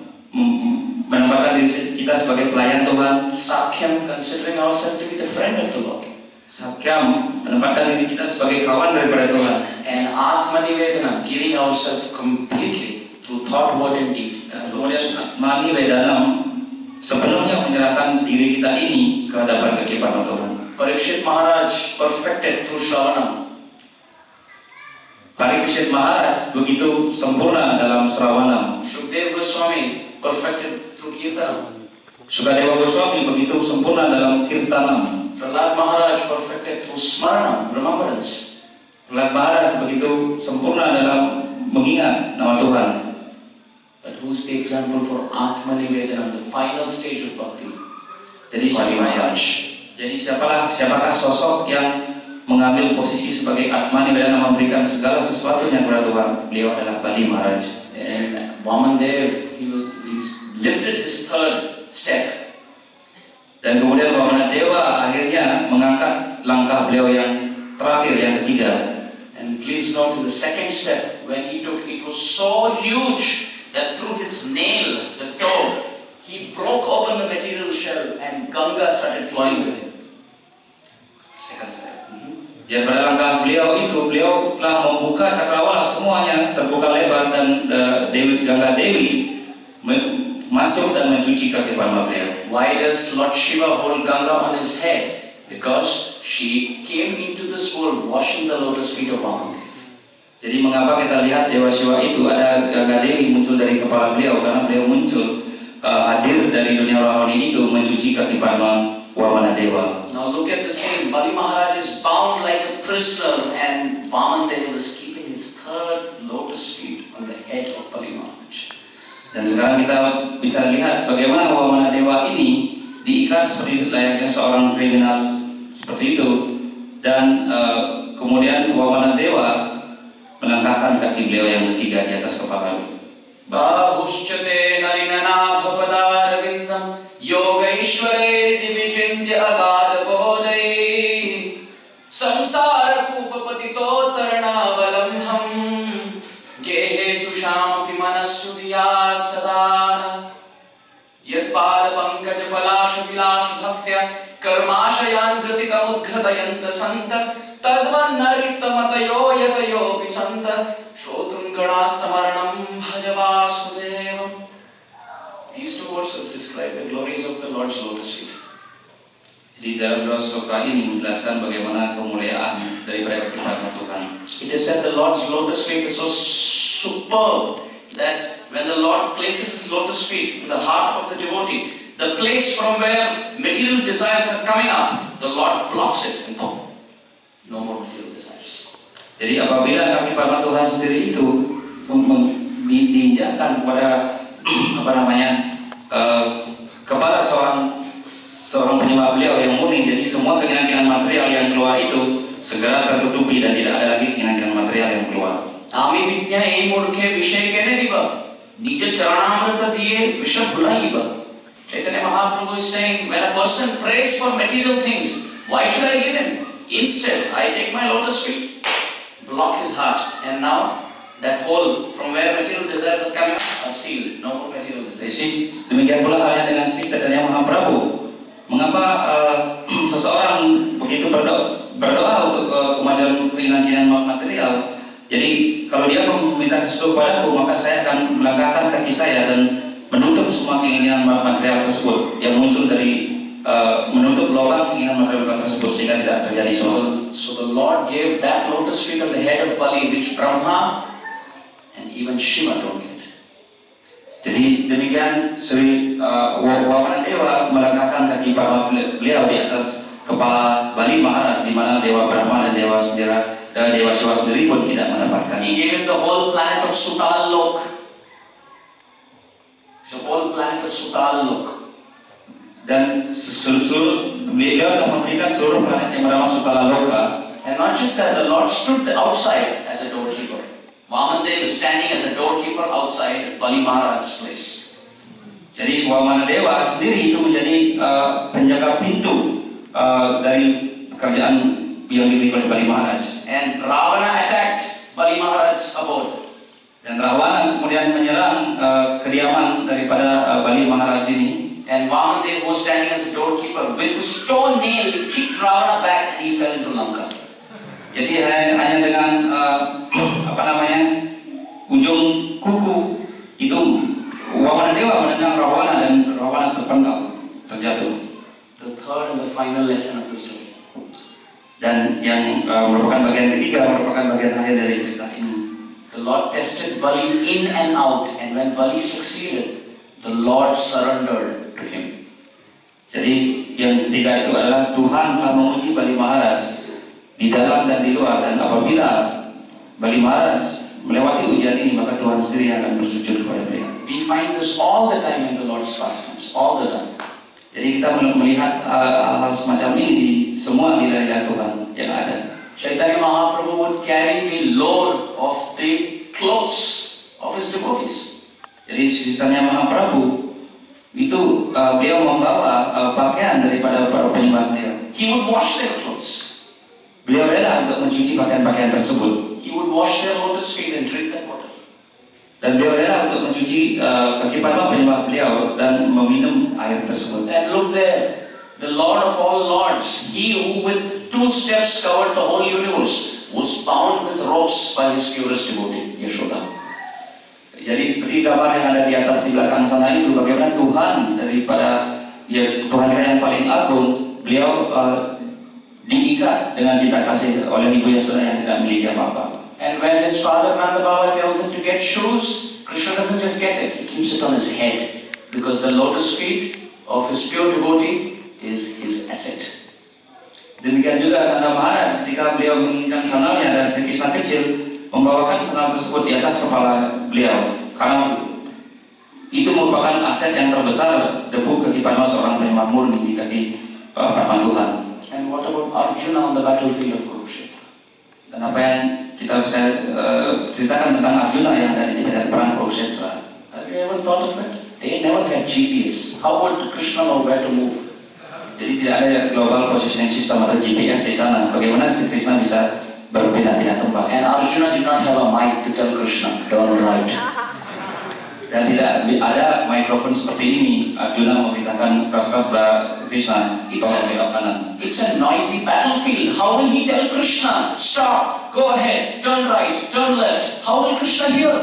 menempatkan diri kita sebagai pelayan Tuhan. Sakyam, considering ourselves to be the friend of the Lord. Sakyam menempatkan diri kita sebagai kawan daripada Tuhan. And Atmanivedana, giving ourselves completely to thought, word and deed. Kemudian Atmani Vedanam sepenuhnya menyerahkan diri kita ini ke hadapan kaki Padma Tuhan. Parikshit Maharaj perfected through Shravanam. Parikshit Maharaj begitu sempurna dalam Shravanam. Shukdev Goswami perfected through Kirtanam. Sukadewa Goswami begitu sempurna dalam Kirtanam. Prahlad Maharaj perfected through Smaranam, remembrance. Prahlad Maharaj begitu sempurna dalam mengingat nama Tuhan. But who's the example for Atmanivedana, the final stage of bhakti? Jadi siapakah sosok yang mengambil posisi sebagai Atmanivedana, memberikan segala sesuatunya kepada Tuhan? Beliau adalah Bali Maharaj. And Vamandev, he lifted his third step. Dan kemudian Vamanadewa akhirnya mengangkat langkah beliau yang terakhir, yang ketiga. And please note in the second step, when he took, it was so huge that through his nail, the toe, he broke open the material shell and Ganga started flowing with him. Second step. Jadi pada langkah beliau itu, beliau telah membuka cakrawala semuanya terbuka lebar, dan Dewi Ganga Dewi masuk dan mencuci kaki Padma beliau. Why does Lord Shiva hold Ganga on his head? Because she came into this world washing the lotus feet of Vaman. Jadi mengapa kita lihat Dewa Shiva itu ada Ganga Dewi muncul dari kepala beliau? Karena beliau muncul hadir dari dunia rohani itu mencuci kaki Padma Vamanadewa. Now look at the scene. Bali Maharaj is bound like a prisoner and Vamandev is keeping his third lotus feet on the head of Bali Maharaj. Dan sekarang kita bisa lihat bagaimana Vamanadewa ini diikat seperti layaknya seorang kriminal seperti itu, dan kemudian Vamanadewa melangkahkan kaki beliau yang ketiga di atas kepala. Bahushchate narinanabhapadaravintam yogaishware divijintya akad bodai samsara kupapatito tarnavalambham gehe jushamapi manasudiyat sadana yat pada pankaj palashu vilashu bhaktya karmashayan krititam udghatayanta santa tadvannaritamatayo yatayo pisanta shotrum ganastamaranam bhajavasudevam. These two verses describe the glories of the Lord's lotus feet. Jadi dalam dua sloka ini menjelaskan bagaimana kemuliaan daripada kaki Padma Tuhan. It is said the Lord's lotus feet is so superb that when the Lord places his lotus feet in the heart of the devotee, the place from where material desires are coming up, the Lord blocks it and boom, no more material desires. Jadi apabila kaki Padma Tuhan sendiri itu diinjakkan kepada apa namanya kepada seorang penyembah beliau yang murni. Jadi semua keinginan-keinginan material yang keluar itu segera tertutupi dan tidak ada lagi keinginan-keinginan material yang keluar. आमी विद्या ए मूर्खे विषय कहने दिवा नीचे चरणामृत दिए विषय भुलाइबा. Chaitanya Mahaprabhu is saying, when a person prays for material things, why should I give him? Instead, I take my lotus feet, block his heart, and now that hole from where material desires are coming are sealed. No more material desires. Demikian pula halnya dengan Sri Chaitanya Mahaprabhu. Mengapa seseorang begitu berdoa untuk kemajuan keinginan material? Jadi kalau dia meminta sesuatu padaku, maka saya akan melangkahkan kaki saya dan menutup semua keinginan material tersebut yang muncul dari menutup lubang keinginan material tersebut sehingga tidak terjadi sesuatu. So the Lord gave that lotus feet on the head of Bali, which Brahma and even Shiva don't get. Jadi demikian Sri Wamana Dewa melangkahkan kaki Brahma beliau di atas kepala Bali Maharaj, di mana Dewa Brahma dan Dewa Shiva sendiri pun tidak mendapatkan. He gave him the whole planet of Sutal Lok. The whole planet of Sutal Lok. Dan beliau telah memberikan seluruh planet yang bernama Sutala Loka. And not just that, the Lord stood outside as a doorkeeper. Vamandev was standing as a doorkeeper outside Bali Maharaj's place. Jadi Wamana Dewa sendiri itu menjadi penjaga pintu dari pekerjaan yang dimiliki oleh Bali Maharaj. And Ravana attacked Bali Maharaj's abode. Dan Ravana kemudian menyerang kediaman daripada Bali Maharaj ini. And Vamandev was standing as a doorkeeper with a stone nail to kick Ravana back, and he fell into Lanka. Jadi hanya dengan ujung kuku itu Wamana Dewa menendang Ravana dan Ravana terjatuh. The third and the final lesson of the story. Dan yang merupakan bagian ketiga, merupakan bagian akhir dari cerita ini. The Lord tested Bali in and out, and when Bali succeeded, the Lord surrendered to him. Jadi yang ketiga itu adalah Tuhan telah menguji Bali Maharaj di dalam dan di luar, dan apabila Bali Maharaj melewati ujian ini, maka Tuhan sendiri yang akan bersujud kepada beliau. We find this all the time in the Lord's pastimes, all the time. Jadi kita melihat hal semacam ini di semua lila-lila Tuhan yang ada. Chaitanya Mahaprabhu would carry the load of the clothes of his devotees. Jadi Chaitanya Mahaprabhu itu beliau membawa pakaian daripada para penyembah beliau. He would wash their clothes. Beliau rela untuk mencuci pakaian-pakaian tersebut. He would wash their lotus feet and drink that water. Dan beliau rela untuk mencuci kaki para penyembah beliau dan meminum air tersebut. And look there, the Lord of all lords, he who with 2 steps covered the whole universe, was bound with ropes by his purest devotee, Yashoda. Jadi seperti gambar yang ada di atas di belakang sana itu, bagaimana Tuhan daripada Tuhan kita yang paling agung, beliau diikat dengan cinta kasih oleh Ibu Yashoda yang tidak memiliki apa-apa. And when his father Nanda Baba tells him to get shoes, Krishna doesn't just get it, he keeps it on his head, because the lotus feet of his pure devotee is his asset. Demikian juga Nanda Maharaj ketika beliau menginginkan sandalnya dan Sri Krishna kecil membawakan sandal tersebut di atas kepala beliau, karena itu merupakan aset yang terbesar, debu kaki Padma seorang penyembah murni di kaki Padma Tuhan. And what about Arjuna on the battlefield of Kurukshetra? Dan apa yang kita bisa ceritakan tentang Arjuna yang ada di medan perang Kurukshetra? Have you ever thought of it? They never had GPS. How would Krishna know where to move? Jadi tidak ada global positioning system atau GPS di sana. Bagaimana Sri Krishna bisa berpindah-pindah tempat? And Arjuna did not have a mic to tell Krishna, turn right. Dan tidak ada mikrofon seperti ini. Arjuna memerintahkan keras-keras pada Krishna, tolong belok kanan. It's a noisy battlefield. How will he tell Krishna, stop, go ahead, turn right, turn left? How will Krishna hear?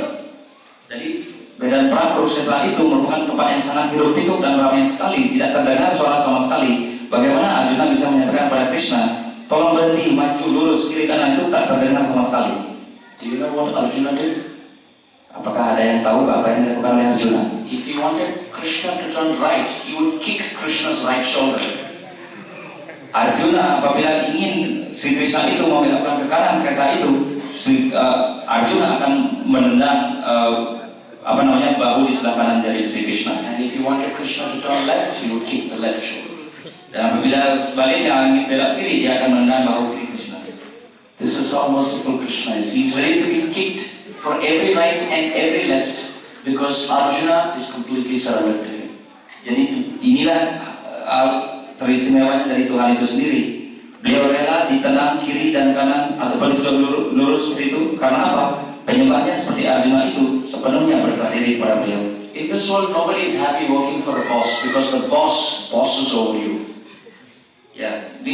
Jadi medan perang Kurukshetra itu merupakan tempat yang sangat hiruk-pikuk dan ramai sekali, tidak terdengar suara sama sekali. Bagaimana Arjuna bisa menyampaikan pada Krishna, tolong berhenti, maju, lurus, kiri kanan, itu tak terdengar sama sekali. Do you know what Arjuna did? Apakah ada yang tahu apa yang dilakukan oleh Arjuna? If he wanted Krishna to turn right, he would kick Krishna's right shoulder. Arjuna apabila ingin Sri Krishna itu mau melakukan ke kanan kereta itu, Arjuna akan menendang bahu di sebelah kanan dari Sri Krishna. And if you wanted Krishna to turn left, he would kick the left shoulder. Dan apabila sebaliknya angin belok kiri, dia akan menendang bahu kiri Krishna. This is how merciful Krishna is. He is ready to be kicked for every right and every left because Arjuna is completely surrendered to him. Jadi inilah teristimewanya dari Tuhan itu sendiri. Beliau rela ditendang kiri dan kanan ataupun lurus seperti itu. Karena apa? Penyembahnya seperti Arjuna itu sepenuhnya berserah diri kepada beliau. In this world, nobody is happy working for a boss because the boss bosses over you. Ya, di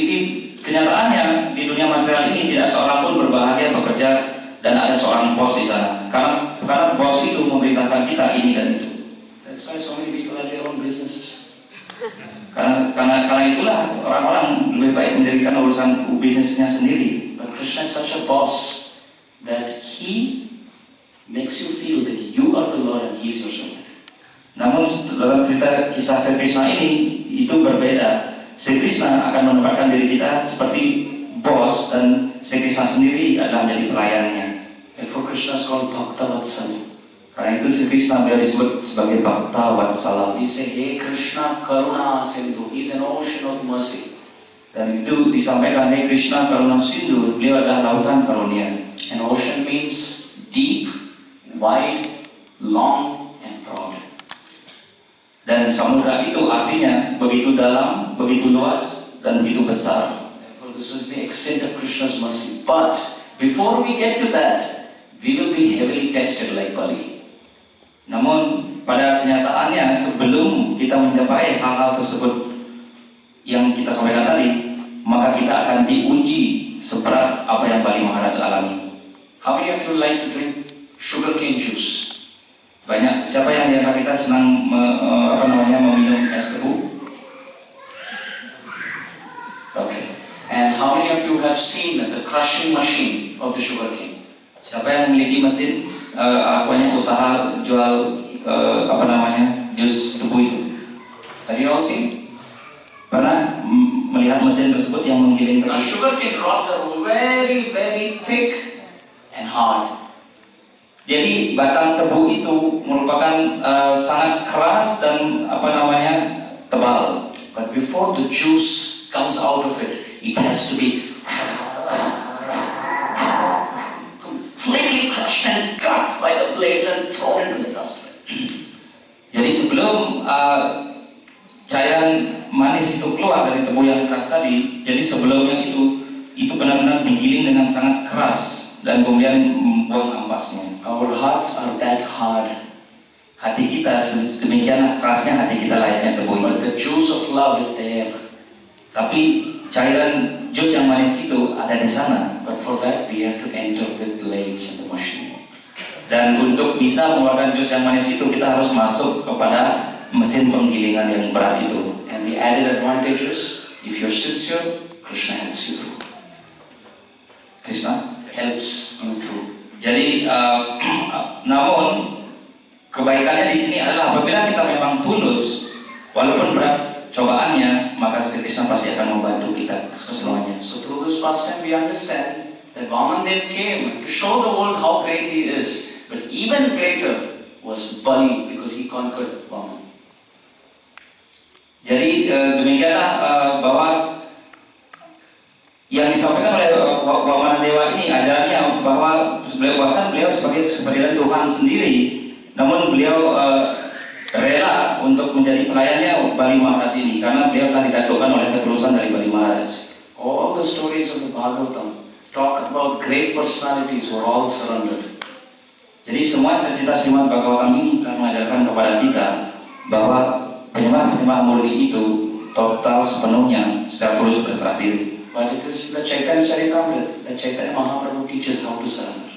kenyataannya di dunia material ini tidak seorang pun berbahagia bekerja dan ada seorang bos di sana. Karena bos itu memerintahkan kita ini dan itu. That's why so many people have their own businesses. Karena itulah orang-orang lebih baik mendirikan urusan bisnisnya sendiri. But Krishna is such a boss that he makes you feel that you are the Lord and he is your servant. Namun dalam cerita kisah Sri Krishna ini itu berbeda. Sri Krishna akan menempatkan diri kita seperti bos dan Sri Krishna sendiri adalah menjadi pelayannya. Therefore Krishna is called Bhakta Vatsala. Karena itu Sri Krishna beliau disebut sebagai Bhakta Vatsala. We say, Hey Krishna Karuna Sindhu. He is an ocean of mercy. Dan itu disampaikan, Hey Krishna Karuna Sindhu, beliau adalah lautan karunia. An ocean means deep, wide, long, and broad. Dan samudra itu artinya begitu dalam, begitu luas, dan begitu besar. Therefore, this was the extent of Krishna's mercy. But before we get to that, we will be heavily tested like Bali. Namun pada kenyataannya sebelum kita mencapai hal-hal tersebut yang kita sampaikan tadi, maka kita akan diuji seberat apa yang Bali Maharaj alami. How many of you like to drink sugarcane juice? Banyak. Siapa yang di antara kita senang meminum es tebu? Okay. And how many of you have seen the crushing machine of the sugarcane? Siapa yang memiliki mesin usaha jual jus tebu itu? Have you all seen? Pernah melihat mesin tersebut yang menggiling Now tebu? sugarcane rods are very, very thick and hard. Jadi batang tebu itu merupakan sangat keras dan tebal. But before the juice comes out of it, it has to be completely crushed and cut by the blades and thrown into the dustbin. Jadi sebelum cairan manis itu keluar dari tebu yang keras tadi, jadi sebelumnya itu benar-benar digiling dengan sangat keras dan kemudian membuang ampasnya. Our hearts are that hard. Hati kita demikianlah kerasnya hati kita layaknya tebu But itu. the juice of love is there. Tapi cairan jus yang manis itu ada di sana. But for that we have to enter the blades in the machine. Dan untuk bisa mengeluarkan jus yang manis itu kita harus masuk kepada mesin penggilingan yang berat itu. And the added advantage is, if you're sincere, Krishna helps you through. Krishna Helps you through. Jadi, namun kebaikannya di sini adalah apabila kita memang tulus, walaupun berat cobaannya, maka Sri Krishna pasti akan membantu kita semuanya. So through this pastime we understand that Vamandev came to show the world how great he is, but even greater was Bali because he conquered Vaman. Jadi demikianlah bahwa yang disampaikan oleh Wamana Dewa ini ajarannya bahwa beliau sebagai kepribadian Tuhan sendiri, namun beliau rela untuk menjadi pelayannya Bali Maharaj ini karena beliau telah ditaklukkan oleh keterusan dari Bali Maharaj. All the stories of the Bhagavatam talk about great personalities who are all surrendered. Jadi semua cerita Srimad Bhagavatam ini telah mengajarkan kepada kita bahwa penyembah-penyembah murni itu total sepenuhnya secara tulus berserah diri. But it is the Chaitanya Charitamrita that Chaitanya Mahaprabhu teaches how to surrender.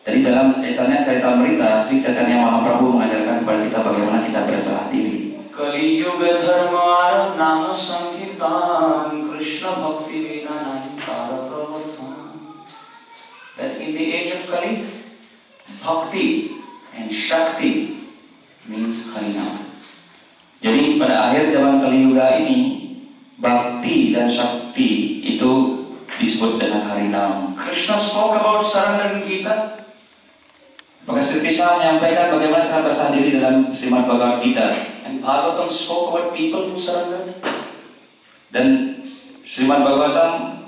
Jadi dalam Chaitanya Charitamrita, Sri Chaitanya Mahaprabhu mengajarkan kepada kita bagaimana kita berserah diri. Kali Yuga Dharma Nama Sankirtan Krishna Bhakti Vina Nanikara Pravatan. That in the age of Kali, Bhakti and Shakti means Harinam. Jadi pada akhir zaman Kali Yuga ini, Bhakti dan Shakti itu disebut dengan Harinam. Krishna spoke about surrender in Gita. Maka Sri Krishna menyampaikan bagaimana cara berserah diri dalam Srimad Bhagavad Gita. And Bhagavatam spoke about people who surrendered. Dan Srimad Bhagavatam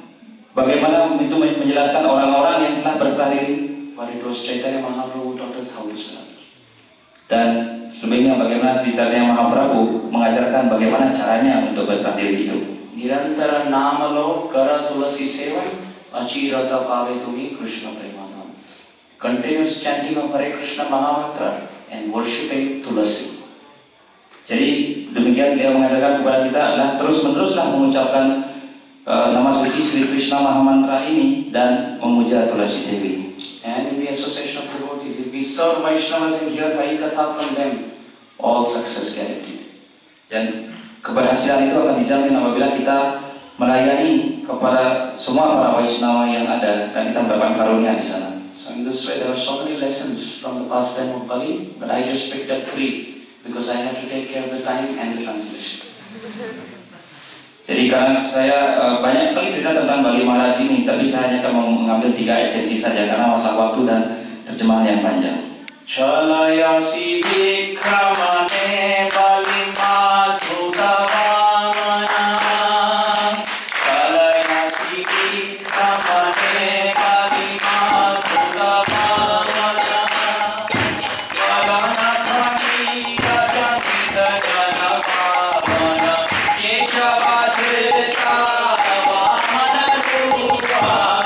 bagaimana itu menjelaskan orang-orang yang telah berserah diri. But it was Chaitanya Mahaprabhu who taught us how to surrender. Dan selebihnya bagaimana Sri Chaitanya Mahaprabhu mengajarkan bagaimana caranya untuk berserah diri itu. Nirantara namalo kara tulasi seva achirata pave tumi Krishna premanam. Continuous chanting of Hare Krishna Mahamantra and worshipping Tulasi. Jadi demikian beliau mengajarkan kepada kita adalah terus-meneruslah mengucapkan nama suci Sri Krishna Mahamantra ini dan memuja Tulasi Dewi. And in the association of devotees, if we serve Vaishnavas and hear Hari Katha from them, all success guaranteed. Dan keberhasilan itu akan dijamin apabila kita melayani kepada semua para Vaishnava yang ada dan kita mendapatkan karunia di sana. So in this way, there are so many lessons from the past time of Bali, but I just picked up 3 because I have to take care of the time and the translation. Jadi karena saya banyak sekali cerita tentang Bali Maharaj ini, tapi saya hanya akan mengambil 3 esensi saja karena masalah waktu dan terjemahan yang panjang. Chalayasi vikramane Bali madhutavana. Chalayasi vikramane Bali madhutavana. Valanakhani rajanita janavana. Keshavadrita vamana rupa.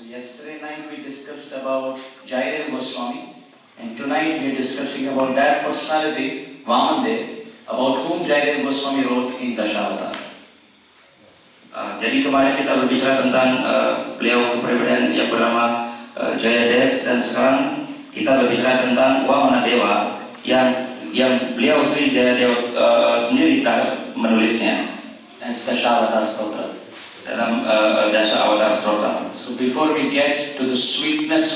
Yesterday night we discussed about Jaidev Goswami, and tonight we are discussing about that personality, Vamandev, about whom Jaidev Goswami wrote in Dashavatar. Jadi kemarin kita berbicara tentang beliau kepribadian yang bernama Jayadev, dan sekarang kita berbicara tentang Wamanadewa yang beliau Sri Jayadev sendiri menulisnya That's Dashavatar Stotra. dalam Dasha Avatar Stotra. So before we get to the sweetness